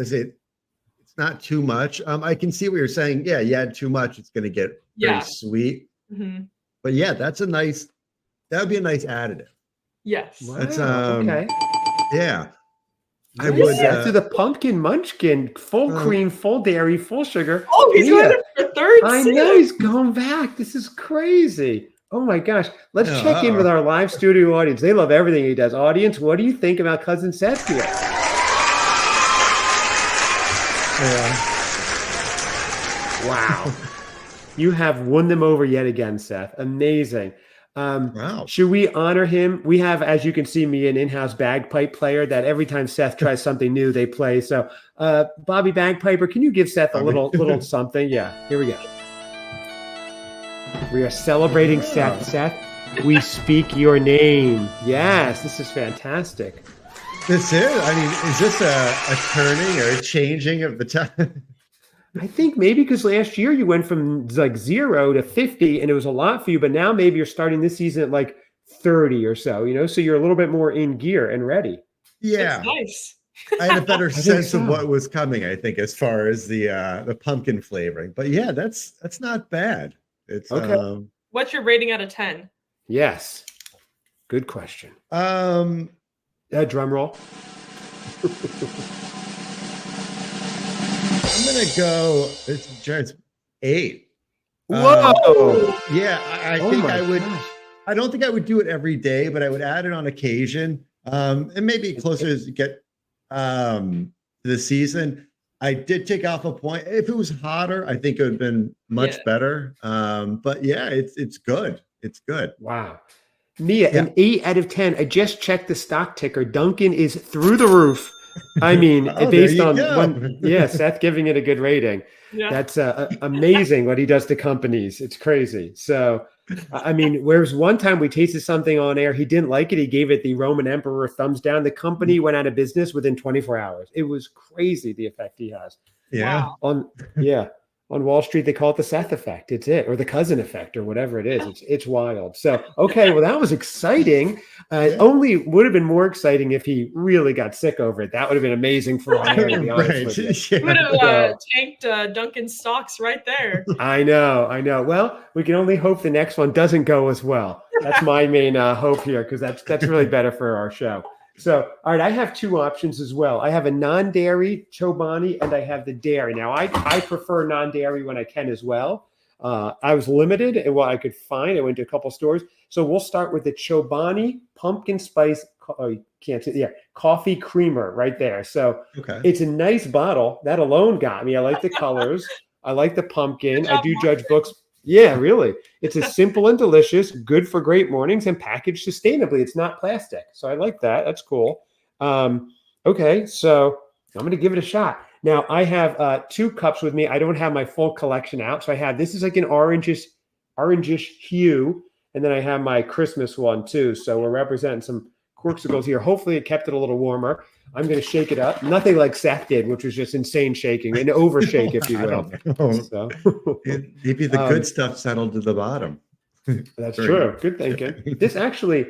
too much. I can see what you're saying. Yeah, you add too much, it's going to get very sweet. Mm-hmm. But yeah, that would be a nice additive. Yes. Wow, That's okay. Yeah. I would to the pumpkin munchkin, full cream, full dairy, full sugar. Oh, he's going for third. I know he's going back. This is crazy. Oh my gosh. Let's check in with our live studio audience. They love everything he does. Audience, what do you think about Cousin Seth here? Wow. You have won them over yet again, Seth. Amazing. Wow. Should we honor him? We have, as you can see, me an in-house bagpipe player that every time Seth tries something new, they play. So, Bobby Bagpiper, can you give Seth a little something? Yeah, here we go. We are celebrating Seth. Seth, we speak your name. Yes, this is fantastic. This is. I mean, is this a turning or a changing of the time? I think maybe because last year you went from like 0 to 50 and it was a lot for you, but now maybe you're starting this season at like 30 or so, so you're a little bit more in gear and ready. Yeah. That's nice. I had a better sense of what was coming, I think, as far as the pumpkin flavoring. But yeah, that's not bad. It's okay. What's your rating out of 10? Yes. Good question. Um, Drum roll. I'm gonna go. It's 8. Whoa! Yeah, I Oh think my I would. gosh. I don't think I would do it every day, but I would add it on occasion. And maybe closer as you get to the season. I did take off a point. If it was hotter, I think it would have been much better. But yeah, it's good. It's good. Wow. Mia, Yeah. an 8 out of 10. I just checked the stock ticker. Duncan is through the roof. I mean, Oh, there based you on go. Seth giving it a good rating. Yeah. That's amazing what he does to companies. It's crazy. So, I mean, whereas one time we tasted something on air, he didn't like it. He gave it the Roman Emperor thumbs down. The company went out of business within 24 hours. It was crazy the effect he has. Yeah. Wow. On Wall Street, they call it the Seth effect. It's it, or the cousin effect, or whatever it is. It's wild. So, okay, well, that was exciting. Only would have been more exciting if he really got sick over it. That would have been amazing for on air, to be honest with you. You would have tanked Duncan's stocks right there. I know. Well, we can only hope the next one doesn't go as well. That's my main hope here, because that's really better for our show. So, all right, I have 2 options as well. I have a non-dairy Chobani, and I have the dairy. Now, I prefer non-dairy when I can as well. I was limited in what I could find. I went to a couple stores. So we'll start with the Chobani pumpkin spice. Oh, you can't see. Yeah, coffee creamer right there. So it's a nice bottle. That alone got me. I like the colors. I like the pumpkin. I do judge books. Yeah, really. It's a simple and delicious, good for great mornings, and packaged sustainably. It's not plastic. So I like that. That's cool. Okay, so I'm going to give it a shot. Now, I have 2 cups with me. I don't have my full collection out. So I have, this is like an orangish hue. And then I have my Christmas one too. So we're representing some Corksicles here. Hopefully it kept it a little warmer. I'm going to shake it up. Nothing like Seth did, which was just insane shaking, an overshake, if you will. So, maybe the good stuff settled to the bottom. That's true. Good thinking. This actually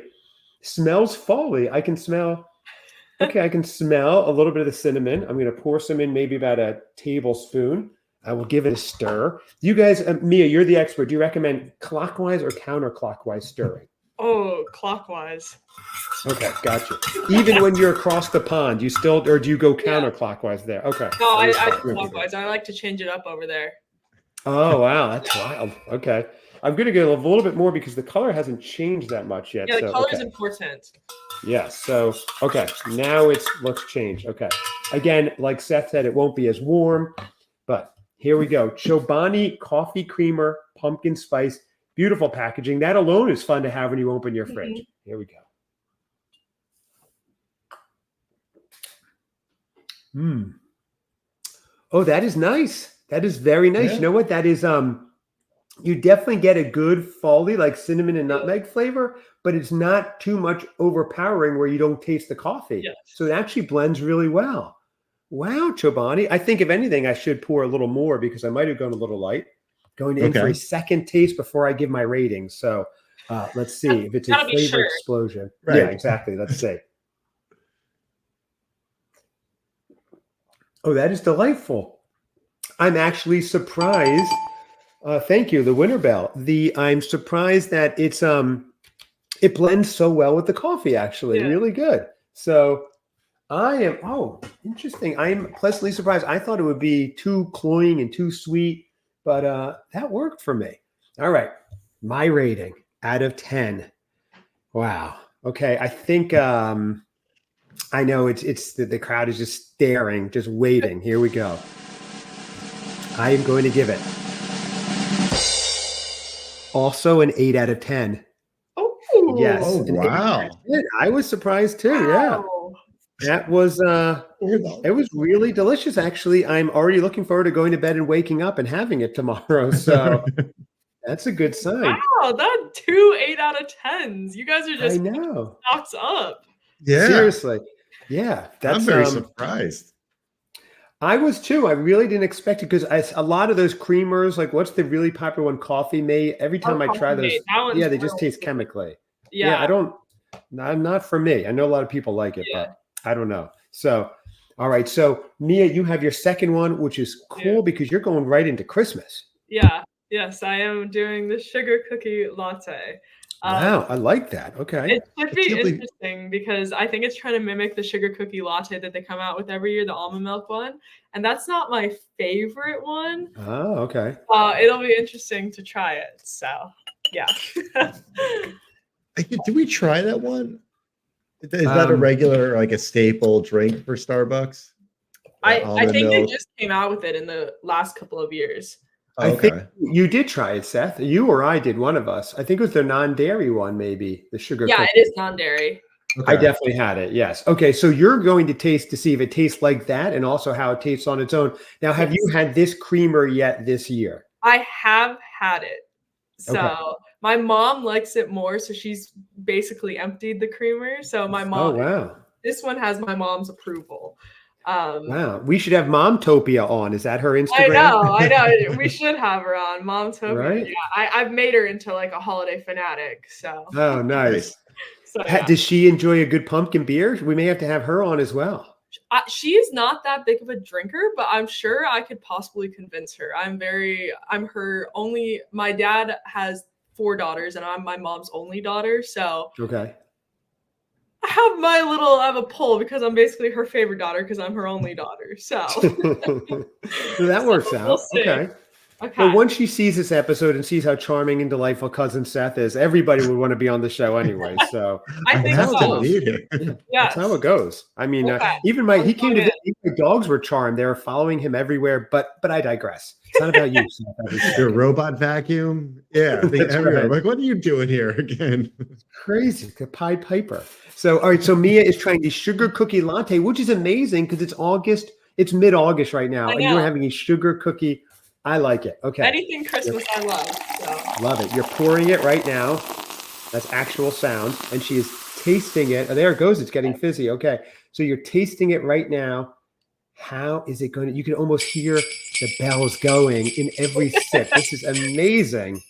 smells folly. I can smell a little bit of the cinnamon. I'm going to pour some in, maybe about a tablespoon. I will give it a stir. You guys, Mia, you're the expert. Do you recommend clockwise or counterclockwise stirring? Oh, clockwise. Okay, gotcha. Even when you're across the pond, you still, or do you go counterclockwise there? Okay. No, I clockwise. I like to change it up over there. Oh, wow. That's wild. Okay. I'm going to get a little bit more because the color hasn't changed that much yet. Yeah, the color is important. Yes. So, okay. Now let's change. Okay. Again, like Seth said, it won't be as warm, but here we go. Chobani coffee creamer, pumpkin spice, beautiful packaging. That alone is fun to have when you open your fridge. Here we go. Oh, that is nice. That is very nice. Yeah. You know what? That is you definitely get a good folly, like cinnamon and nutmeg flavor, but it's not too much overpowering where you don't taste the coffee. Yes. So it actually blends really well. Wow, Chobani. I think if anything, I should pour a little more because I might have gone a little light. Going in for a second taste before I give my rating. So let's see if it's a flavor explosion. Right. Yeah, exactly. Let's see. Oh, that is delightful. I'm actually surprised. Thank you, the Winter Bell. I'm surprised that it blends so well with the coffee. Actually, really good. So I am. Interesting. I am pleasantly surprised. I thought it would be too cloying and too sweet, but that worked for me. All right, my rating out of 10. Wow. Okay, I think I know it's the crowd is just staring, just waiting. Here we go. I am going to give it also an 8 out of 10. Oh, yes. Oh, wow. I was surprised too. Wow. Yeah. That was it was really delicious. Actually, I'm already looking forward to going to bed and waking up and having it tomorrow. So that's a good sign. Wow, that 2 8 out of 10s. You guys are just stocks up. Yeah. Seriously. Yeah. I'm very surprised. I was too. I really didn't expect it because a lot of those creamers, like what's the really popular one? Coffee Mate. Every time I try those, they just taste chemically. Yeah, not for me. I know a lot of people like it, but I don't know. So, all right. So Mia, you have your second one, which is cool because you're going right into Christmas. Yeah. Yes, I am doing the sugar cookie latte. Wow, I like that. Okay. It should be interesting because I think it's trying to mimic the sugar cookie latte that they come out with every year, the almond milk one. And that's not my favorite one. Oh, okay. It'll be interesting to try it. So, yeah. Did we try that one? Is that a regular, like a staple drink for Starbucks? I think they just came out with it in the last couple of years. Oh, I think you did try it, Seth. You or I did, one of us. I think it was the non-dairy one, maybe the sugar. Yeah, cookie. it is non-dairy. Okay. I definitely had it. Yes. Okay. So you're going to taste to see if it tastes like that, and also how it tastes on its own. Now, have you had this creamer yet this year? I have had it. So my mom likes it more, so she's basically emptied the creamer. So my mom. Oh wow. This one has my mom's approval. Wow, we should have Momtopia on. Is that her Instagram? I know. We should have her on, Momtopia. Right? Yeah, I've made her into like a holiday fanatic. So. Oh, nice. So, yeah. Does she enjoy a good pumpkin beer? We may have to have her on as well. She's not that big of a drinker, but I'm sure I could possibly convince her. I'm her only. My dad has 4 daughters, and I'm my mom's only daughter. So. Okay. I have a poll because I'm basically her favorite daughter because I'm her only daughter. So, so that works out. Okay. Well, once she sees this episode and sees how charming and delightful cousin Seth is, everybody would want to be on the show anyway. So I think so. That's how it goes. I mean, even he came to the dogs were charmed. They were following him everywhere. But I digress. It's not about you. Your robot vacuum. Yeah. Right. Like, what are you doing here again? It's crazy. The Pied Piper. So, all right. So Mia is trying the sugar cookie latte, which is amazing because it's August. It's mid-August right now. And you're having a sugar cookie. I like it. Okay. Anything Christmas I love. So. Love it. You're pouring it right now. That's actual sound. And she is tasting it. Oh, there it goes. It's getting fizzy. Okay. So you're tasting it right now. How is it going to? You can almost hear the bells going in every sip. This is amazing.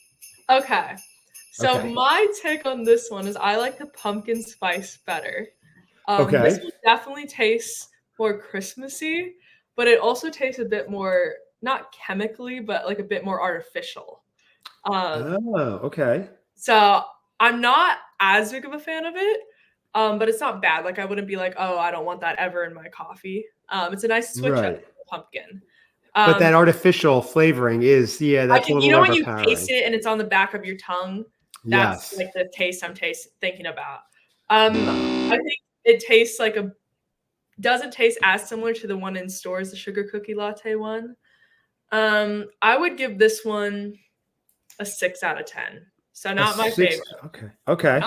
Okay. So my take on this one is I like the pumpkin spice better. This one definitely tastes more Christmassy, but it also tastes a bit more, not chemically, but like a bit more artificial. So I'm not as big of a fan of it, but it's not bad. Like I wouldn't be like, oh, I don't want that ever in my coffee. It's a nice switch up to pumpkin. But that artificial flavoring is, that's a little when you taste it and it's on the back of your tongue, that's like the taste I'm thinking about. I think it tastes like doesn't taste as similar to the one in stores, the sugar cookie latte one. I would give this one a 6 out of 10. So not my favorite. Okay. So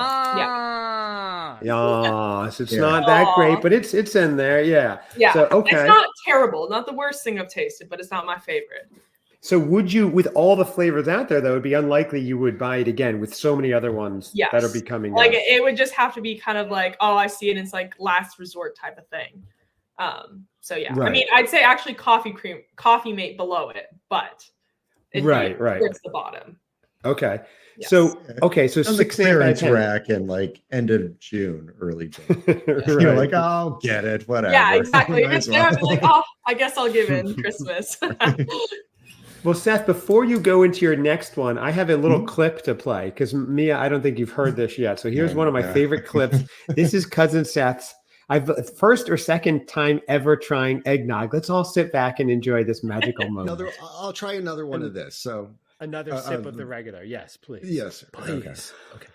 it's not that great, but it's in there. Yeah. Yeah. So, it's not terrible. Not the worst thing I've tasted, but it's not my favorite. So would you, with all the flavors out there, though, it'd be unlikely you would buy it again with so many other ones that are becoming like it would just have to be kind of like, oh, I see it. And it's like last resort type of thing. So yeah, I mean, I'd say actually Coffee Mate below it, but towards the bottom. Okay. Yes. So so 6 clearance rack in like end of June, early June. You're like, oh, I'll get it, whatever. Yeah, exactly. If it's there, I'd be like, oh, I guess I'll give in Christmas. Well, Seth, before you go into your next one, I have a little clip to play because Mia, I don't think you've heard this yet. So here's one of my favorite clips. This is cousin Seth's. First or second time ever trying eggnog. Let's all sit back and enjoy this magical moment. I'll try another one of this. So another sip of the regular. Yes, please. Yes, please. Okay.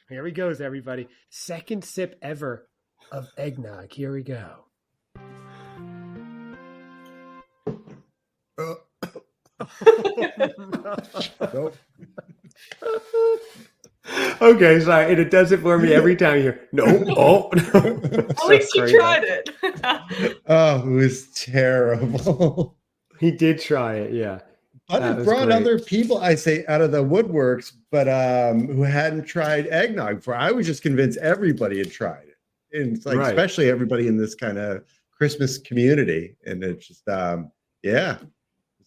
Here he goes, everybody. Second sip ever of eggnog. Here we go. Nope. Okay, sorry, and it does it for me every time. You hear, no. At least you tried it. Oh, it was terrible. He did try it, yeah. But it brought other people, I say, out of the woodworks, but who hadn't tried eggnog before. I was just convinced everybody had tried it, and it's like especially everybody in this kind of Christmas community, and it's just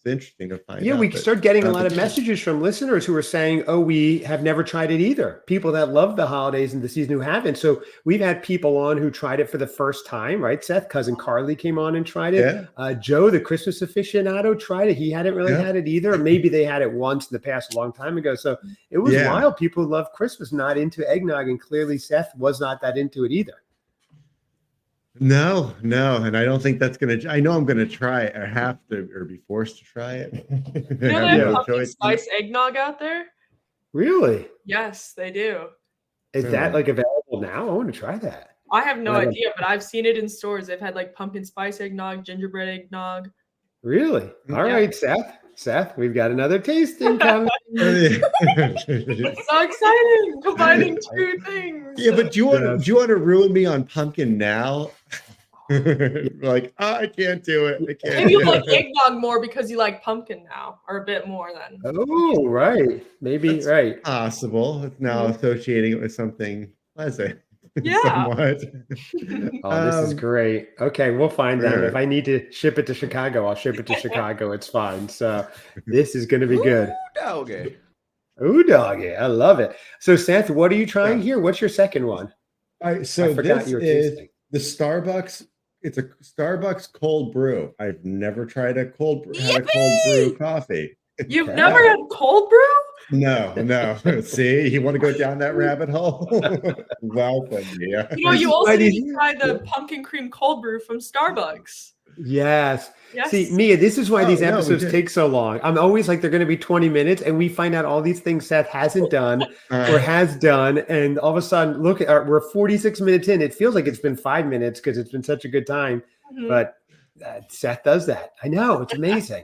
it's it's interesting to find Yeah, out. we that started getting a lot of competition. messages from listeners who are saying, "Oh, we have never tried it either." People that love the holidays and the season who haven't. So we've had people on who tried it for the first time, right? Seth, cousin Carly came on and tried it. Yeah. Joe, the Christmas aficionado, tried it. He hadn't really Yeah. had it either. Or maybe they had it once in the past, a long time ago. So it was Yeah. wild. People who love Christmas not into eggnog, and clearly Seth was not that into it either. No, and I don't think that's gonna. I know I'm gonna try it, or have to, or be forced to try it. You know I they have have no pumpkin choice. spice eggnog out there? Really? Yes, they do. Is that like available now? I want to try that. I have no Right. idea, but I've seen it in stores. They've had like pumpkin spice eggnog, gingerbread eggnog. Really? All Yeah. right, Seth. Seth, we've got another tasting coming. It's so exciting, combining two things. Yeah, but do you want to ruin me on pumpkin now? Like, I can't do it. I can't. Maybe you do like it. eggnog more because you like pumpkin now, or a bit more than. Oh, right. Maybe, That's right. possible. It's now associating it with something pleasant. Yeah. Somewhat. Oh, this is great. Okay, we'll find out. Sure. If I need to ship it to Chicago, I'll ship it to Chicago. It's fine. So this is going to be good. Doggy. Ooh, doggy. I love it. So, Seth, what are you trying here? What's your second one? All right, so I forgot this you were is tasting. the Starbucks. It's a Starbucks cold brew. I've never tried a cold brew coffee. You've Okay. never had cold brew? No. See, you want to go down that rabbit hole? Welcome, yeah. You know, you Why also did need to try the pumpkin cream cold brew from Starbucks. Yes. Yes. See, Mia, this is why Oh, these no, we episodes did. take so long. I'm always like, they're going to be 20 minutes, and we find out all these things Seth hasn't done or has done. And all of a sudden, look, we're 46 minutes in. It feels like it's been 5 minutes because it's been such a good time. Mhm. But Seth does that. I know. It's amazing.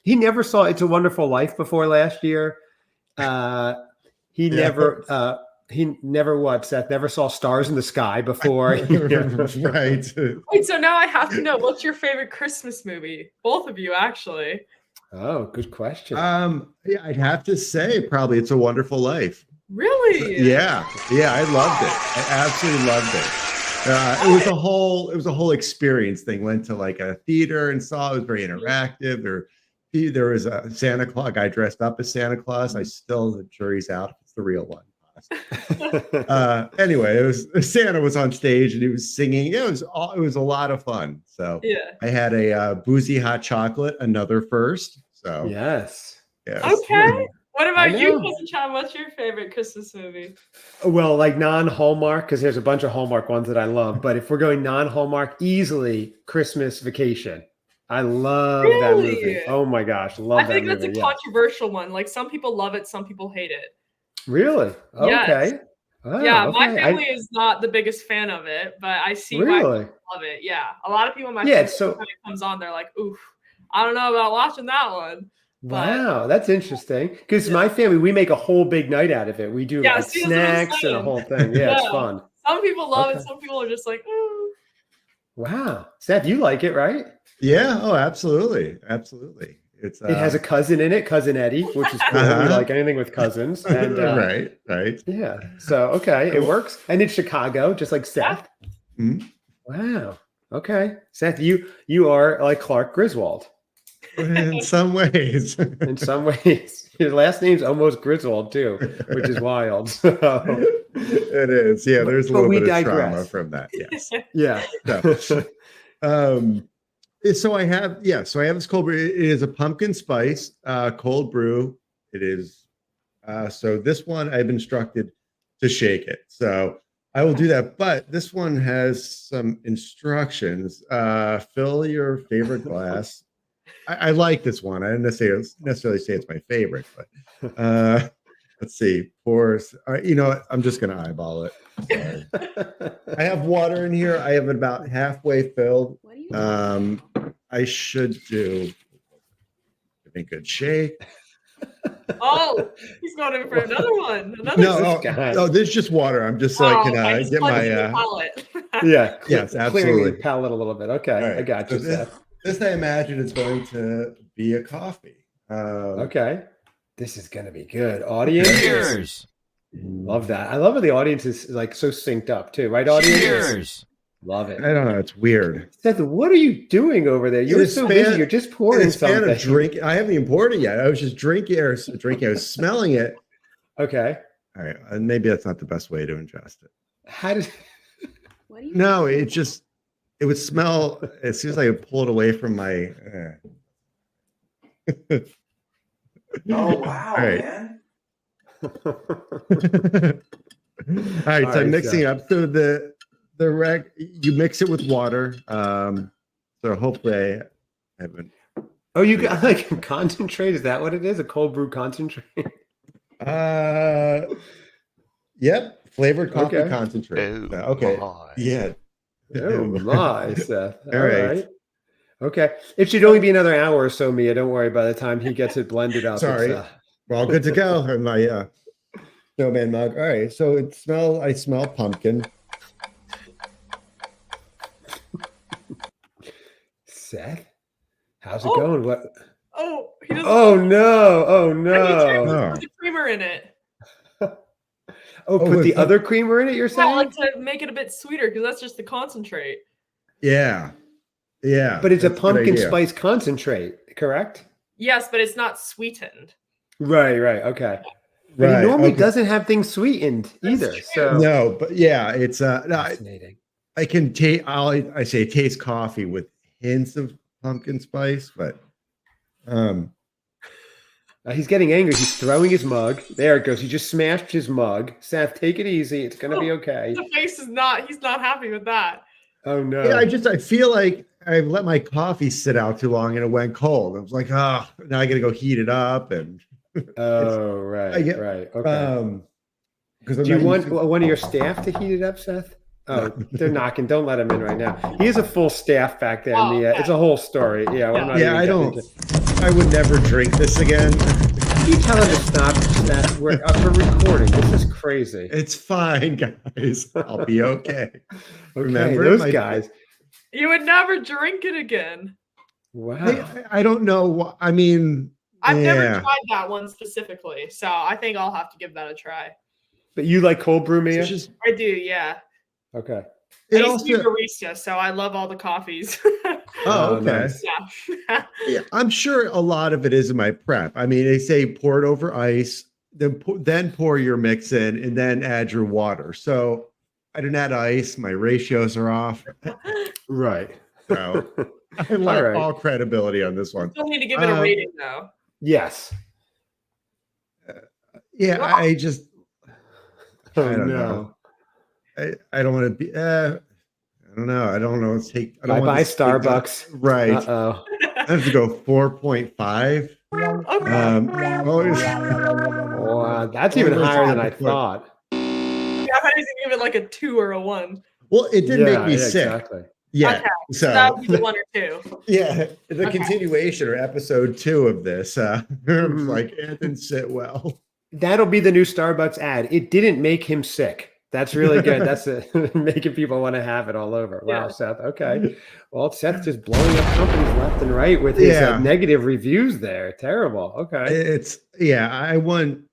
He never saw It's a Wonderful Life before last year. He never what, Seth? Never saw Stars in the Sky before. Right. Wait, so now I have to know, what's your favorite Christmas movie? Both of you, actually. Oh, good question. Yeah, I'd have to say probably It's a Wonderful Life. Really? Yeah, I loved it. I absolutely loved it. It was a whole experience thing. Went to like a theater and saw it. Was very interactive. There was a Santa Claus guy dressed up as Santa Claus. The jury's out if it's the real one. Anyway, Santa was on stage and he was singing. It was a lot of fun. So Yeah. I had a boozy hot chocolate, another first. So Yes. Okay. What I about you, know. Cousin Sean? What's your favorite Christmas movie? Well, like non-Hallmark, because there's a bunch of Hallmark ones that I love. But if we're going non-Hallmark, easily Christmas Vacation. I love that movie. Really? Oh my gosh, love I that think movie. that's a Yeah. controversial one. Like, some people love it, some people hate it. Really? Yes. Okay. Oh, Yeah, my okay. family is not the biggest fan of it, but I see why Really? people love it. Yeah, a lot of people in my Yeah, family, it's so- when it comes on, they're like, "Oof, I don't know about watching that one." But Wow, that's interesting. Because my family, we make a whole big night out of it. We do Yeah, like see, that's what I'm snacks and a saying. whole thing. Yeah, it's Yeah. fun. some people love it, Okay. some people are just like, "Ooh." Wow. Seth, you like it, right? Yeah. Oh, absolutely. It's It has a cousin in it, Cousin Eddie, which is cool. We like anything with cousins. And right. yeah. So okay, it works. And it's Chicago, just like Seth. Mhm. Wow. Okay. Seth, you are like Clark Griswold In some ways. in some ways. His last name's almost Griswold too, which is wild. So, It is. Yeah, there's a But little we bit of digress. trauma from that. Yes. yeah. So I have this cold brew. It is a pumpkin spice cold brew. It is so this one I've instructed to shake it. So I will do that. But this one has some instructions. Fill your favorite glass. I like this one. I didn't necessarily say it's my favorite, but let's see. Pour. I'm just gonna eyeball it. Sorry. I have water in here. I have it about halfway filled. I should do a good shake. Oh, he's going in for another one. No, guy. this is just water. I'm just so I can get my palate. Yeah. yes, Clearing absolutely. the palate a little bit. Okay. All right. I got you, So Seth. this I imagine is going to be a coffee. Okay. This is gonna be good. Audience. Cheers. Love that. I love how the audience is like so synced up too, right? Audience. Cheers. Love it. I don't know. It's weird. Seth, what are you doing over there? You're so busy. You're just pouring something. Of drink. I haven't even poured it yet. I was just drinking. I was smelling it. Okay. All right. And maybe that's not the best way to ingest it. How did? No, it would smell as soon as I pull it away from my. Oh wow, All right. man! All right, so I'm mixing it up. So you mix it with water. So hopefully I haven't. Oh, you got like a concentrate? Is that what it is? A cold brew concentrate? Yep, flavored coffee Okay. concentrate. Oh, Okay, my. yeah. Oh my, Seth. All right. Okay. It should only be another hour or so, Mia. Don't worry. By the time he gets it blended up, Sorry. We're all good to go. And my snowman mug. All right, so I smell pumpkin. Seth, how's it going? What? Oh, he doesn't. Oh no! Oh I need no! to put the creamer in it. Oh, put the other creamer in it. You're Yeah, saying? like to make it a bit sweeter because that's just the concentrate. Yeah. But it's a that's good pumpkin idea. spice concentrate, correct? Yes, but it's not sweetened. Right. Okay. But Right. he normally okay. doesn't have things sweetened either. true. So No, but yeah, it's fascinating. I can taste. I say taste coffee with hints of pumpkin spice, but He's getting angry. He's throwing his mug. There it goes. He just smashed his mug. Seth, take it easy. It's gonna be okay. The face is not. He's not happy with that. Oh no. yeah, I feel like I let my coffee sit out too long and it went cold. I was like, now I got to go heat it up and. Oh right. Okay. Because Do you want one of your staff to heat it up, Seth? Oh, they're knocking. Don't let him in right now. He has a full staff back there. Oh, Mia. okay. It's a whole story. Yeah. I'm not even I getting don't. into- I would never drink this again. You tell him to stop, Seth. We're recording. This is crazy. It's fine, guys. I'll be okay. Okay, Remember, those guys. You would never drink it again. Wow. I don't know. I mean, I've never yeah. tried that one specifically, so I think I'll have to give that a try. But you like cold brew, Mia? It's just I do, yeah. Okay. I it used to be also. barista, so I love all the coffees. Oh, okay. nice. Yeah. Yeah, I'm sure a lot of it is in my prep. I mean, they say pour it over ice, then pour your mix in, and then add your water. So I didn't add ice. My ratios are off. Right. So I lack right. all credibility on this one. Still need to give it a rating though. Yes. Yeah, I just Oh, I don't no. know. I don't want to be. I don't know. I don't know. Let's take. I don't Bye want bye to take that- Starbucks. Right. Uh-oh. I have to go 4.5. Okay. Wow, that's even Almost higher than I adequate. thought. Yeah, I was give it like a 2 or a 1. Well, it didn't make me Yeah, sick. exactly. Yeah. Okay, So that would be the 1 or 2. yeah, the Okay. continuation or episode 2 of this, Mhm. like it didn't sit well. That'll be the new Starbucks ad. It didn't make him sick. That's really good. That's making people want to have it all over. Wow, Yeah. Seth. Okay. Well, Seth's just blowing up companies left and right with his Yeah. negative reviews there. Terrible. Okay. It's I want,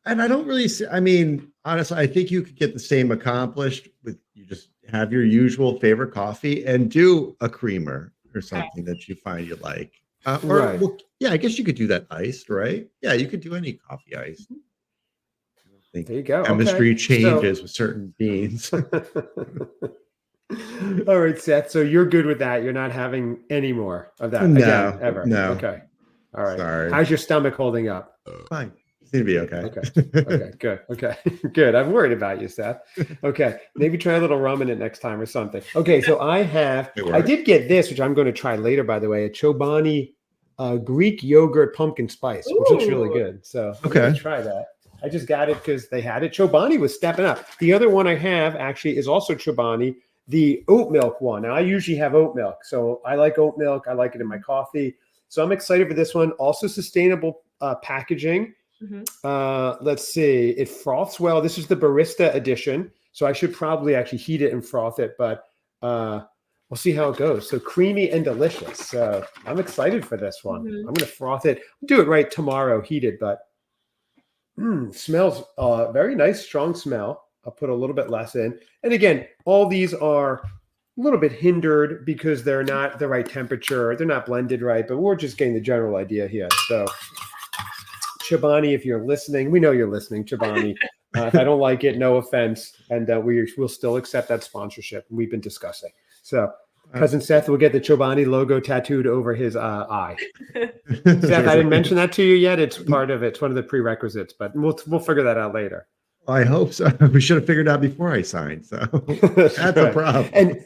and I don't really see. I mean, honestly, I think you could get the same accomplished with you just have your usual favorite coffee and do a creamer or something that you find you like. Right. Well, yeah, I guess you could do that iced, right? Yeah, you could do any coffee iced. I think There you go. chemistry Okay. changes with certain beans. All right, Seth. So you're good with that. You're not having any more of that No, again, ever. no. Okay. All right. Sorry. How's your stomach holding up? Fine. Seem to be okay. Okay. Okay. Good. Okay. Good. I'm worried about you, Seth. Okay. Maybe try a little rum in it next time or something. Okay. So I did get this, which I'm going to try later, by the way, a Chobani Greek yogurt pumpkin spice, which looks really Ooh. good. So I'm Okay. going to try that. I just got it because they had it. Chobani was stepping up. The other one I have actually is also Chobani, the oat milk one. Now I usually have oat milk. So I like oat milk. I like it in my coffee. So I'm excited for this one. Also sustainable packaging. Mhm. Let's see. It froths well. This is the barista edition. So I should probably actually heat it and froth it, but we'll see how it goes. So creamy and delicious. So I'm excited for this one. Mhm. I'm going to froth it. Do it right tomorrow, heated, but smells very nice, strong smell. I'll put a little bit less in. And again, all these are little bit hindered because they're not the right temperature. They're not blended right, but we're just getting the general idea here. So Chobani, if you're listening, we know you're listening, Chobani. If I don't like it, no offense. And we'll still accept that sponsorship. We've been discussing. So Cousin Seth will get the Chobani logo tattooed over his eye. Seth, I didn't mention that to you yet. It's part of it. It's one of the prerequisites, but we'll figure that out later. I hope so. We should have figured it out before I signed. So that's a problem. And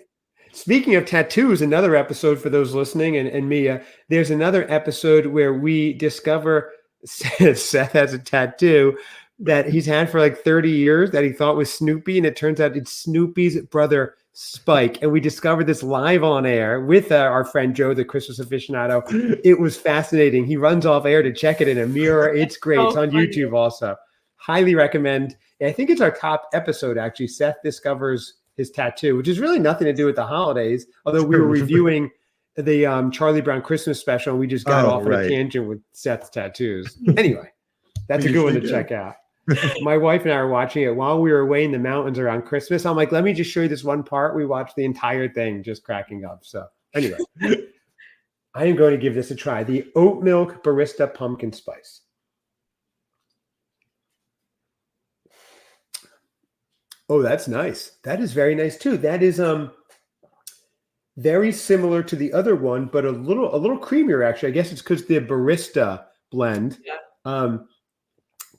speaking of tattoos, another episode for those listening and Mia, there's another episode where we discover Seth has a tattoo that he's had for like 30 years that he thought was Snoopy, and it turns out it's Snoopy's brother Spike. And we discovered this live on air with our friend Joe, the Christmas aficionado. It was fascinating. He runs off air to check it in a mirror. It's great. It's on YouTube also. Highly recommend. I think it's our top episode, actually. Seth discovers his tattoo, which is really nothing to do with the holidays, although we were reviewing the Charlie Brown Christmas special, and we just got off on a tangent with Seth's tattoos. Anyway, that's a good one to check out. My wife and I were watching it while we were away in the mountains around Christmas. I'm like, let me just show you this one part. We watched the entire thing just cracking up. So anyway, I am going to give this a try. The oat milk barista pumpkin spice. Oh, that's nice. That is very nice too. That is very similar to the other one, but a little creamier actually. I guess it's because the barista blend. Yeah.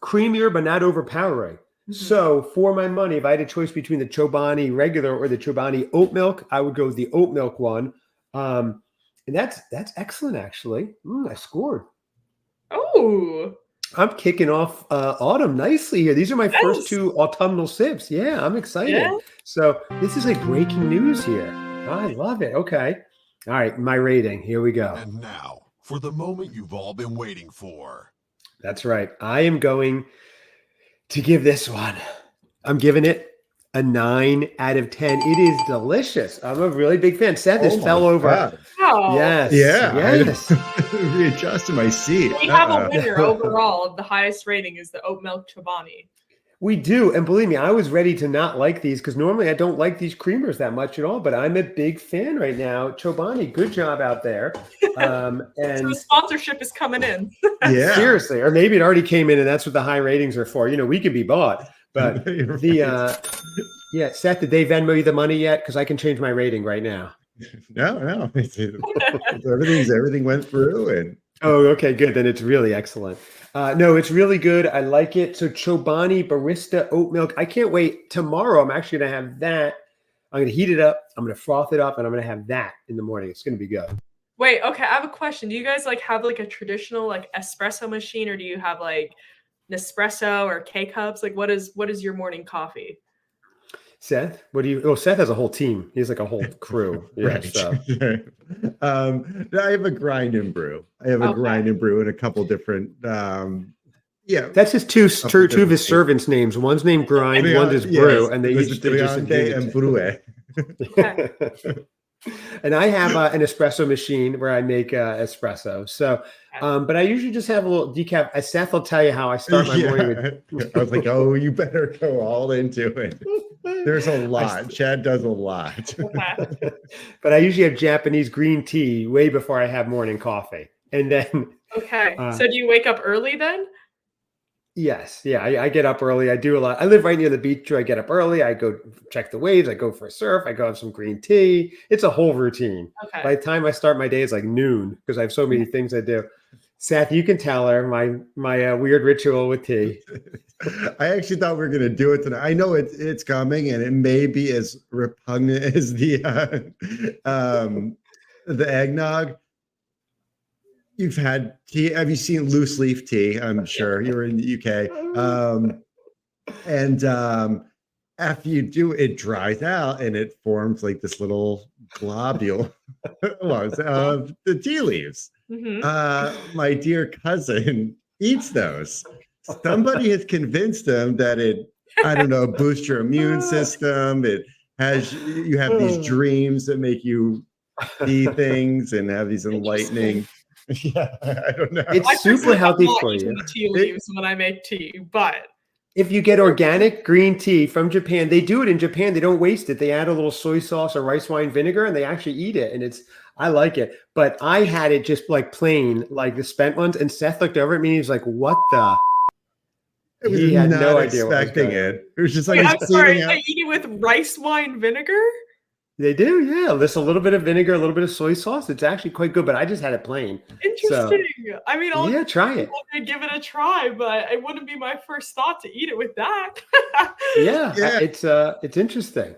Creamier, but not overpowering. Mm-hmm. So for my money, if I had a choice between the Chobani regular or the Chobani oat milk, I would go with the oat milk one. And that's excellent, actually. I scored. Oh, I'm kicking off autumn nicely here. These are my first two autumnal sips. Yeah, I'm excited. Yeah. So this is like breaking news here. I love it. Okay. All right, my rating. Here we go. And now for the moment you've all been waiting for. That's right. I am going to give this one. I'm giving it a 9 out of 10. It is delicious. I'm a really big fan. Seth, this fell over. Oh. Yes. Yeah. Yes. Readjusted my seat. We have a winner overall. The highest rating is the oat milk Chobani. We do. And believe me, I was ready to not like these because normally I don't like these creamers that much at all, but I'm a big fan right now. Chobani, good job out there. And so the sponsorship is coming in. Yeah. Seriously. Or maybe it already came in and that's what the high ratings are for. You know, we can be bought. But yeah, Seth, did they Venmo you the money yet? Because I can change my rating right now. No. Everything went through and oh, okay, good. Then it's really excellent. No, it's really good. I like it. So Chobani barista oat milk. I can't wait. Tomorrow, I'm actually going to have that. I'm going to heat it up. I'm going to froth it up, and I'm going to have that in the morning. It's going to be good. Wait, okay. I have a question. Do you guys like have like a traditional like espresso machine, or do you have like Nespresso or K-Cups? Like, what is your morning coffee? Seth, what do you? Oh, Seth has a whole team. He has like a whole crew. Yeah. Right. So. I have a grind and brew. I have a grind and brew and a couple different. Yeah, that's his two of his servants' names. One's named Grind, one's is Brew, and they just and Brew. And I have an espresso machine where I make espresso. So, but I usually just have a little decaf. Seth will tell you how I start my morning with. I was like, oh, you better go all into it. There's a lot. Chad does a lot. But I usually have Japanese green tea way before I have morning coffee. And then. Okay. So do you wake up early then? Yes. Yeah. I get up early. I do a lot. I live right near the beach. So I get up early. I go check the waves. I go for a surf. I go have some green tea. It's a whole routine. Okay. By the time I start my day, it's like noon because I have so many things I do. Seth, you can tell her my weird ritual with tea. I actually thought we were going to do it tonight. I know it's coming, and it may be as repugnant as the eggnog. You've had tea. Have you seen loose leaf tea? I'm sure you're in the UK. After you do, it dries out and it forms like this little globule of the tea leaves. Mm-hmm. My dear cousin eats those. Somebody has convinced them that it, I don't know, boosts your immune system. You have these dreams that make you see things and have these enlightening. Yeah, I don't know. It's super healthy for you. Tea leaves when I make tea, but If you get organic green tea from Japan, they do it in Japan. They don't waste it. They add a little soy sauce or rice wine vinegar, and they actually eat it. And I like it. But I had it just like plain, like the spent ones. And Seth looked over at me and he was like, "What the?" I was He had not no idea what was expecting going on. it. It was just like Wait, he's I'm sorry. cleaning out. They eat it with rice wine vinegar? They do, yeah. Just a little bit of vinegar, a little bit of soy sauce. It's actually quite good. But I just had it plain. Interesting. I mean, Yeah, try it. I'll give it a try, but it wouldn't be my first thought to eat it with that. Yeah, Yeah. it's interesting.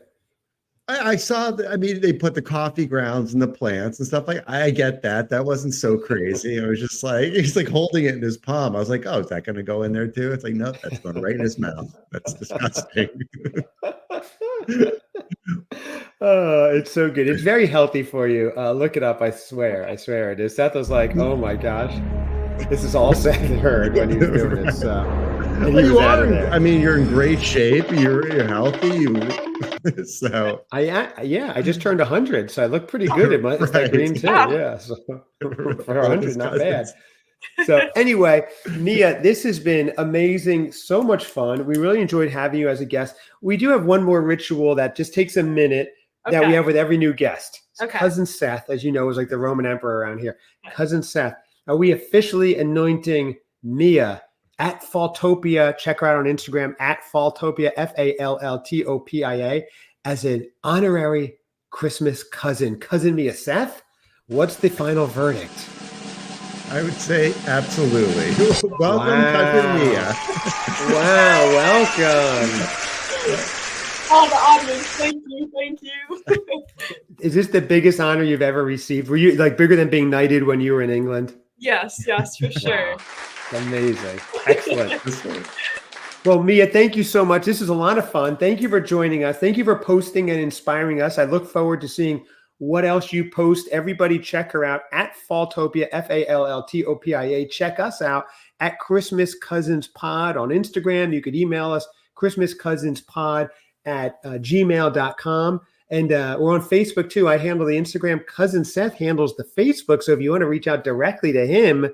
I saw I mean, they put the coffee grounds and the plants and stuff like. I get that. That wasn't so crazy. I was just like, he's like holding it in his palm. I was like, oh, is that going to go in there too? It's like, no, that's going right in his mouth. That's disgusting. Oh, it's so good. It's very healthy for you. Look it up. I swear it is. Seth was like, "Oh my gosh, this is all Seth heard when he was doing this." And Well, he you was out are. of there. I mean, you're in great shape. You're healthy. So I just turned 100, so I look pretty good. It's that Right. green too. Yeah. Yeah, so for All 100, his not bad. cousins. So anyway, Mia, this has been amazing. So much fun. We really enjoyed having you as a guest. We do have one more ritual that just takes a minute that we Okay. have with every new guest. Okay. Cousin Seth, as you know, is like the Roman emperor around here. Okay. Cousin Seth, are we officially anointing Mia at Falltopia? Check her out on Instagram at Falltopia, Falltopia, as an honorary Christmas cousin. Cousin Mia. Seth, what's the final verdict? I would say absolutely. Welcome, Wow. cousin Mia. Wow, welcome. Oh, the audience. Thank you. Is this the biggest honor you've ever received? Were you like bigger than being knighted when you were in England? Yes, for sure. Amazing. Excellent. Well, Mia, thank you so much. This is a lot of fun. Thank you for joining us. Thank you for posting and inspiring us. I look forward to seeing what else you post. Everybody check her out at Falltopia, Falltopia. Check us out at Christmas Cousins Pod on Instagram. You could email us christmascousinspod at gmail.com. And we're on Facebook too. I handle the Instagram. Cousin Seth handles the Facebook. So if you want to reach out directly to him,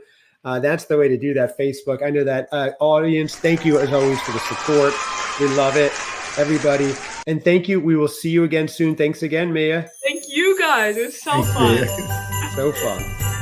that's the way to do that, Facebook. I know that audience. Thank you as always for the support. We love it, everybody. And thank you. We will see you again soon. Thanks again, Mia. Thank you guys. It was so Thank fun. you. So fun.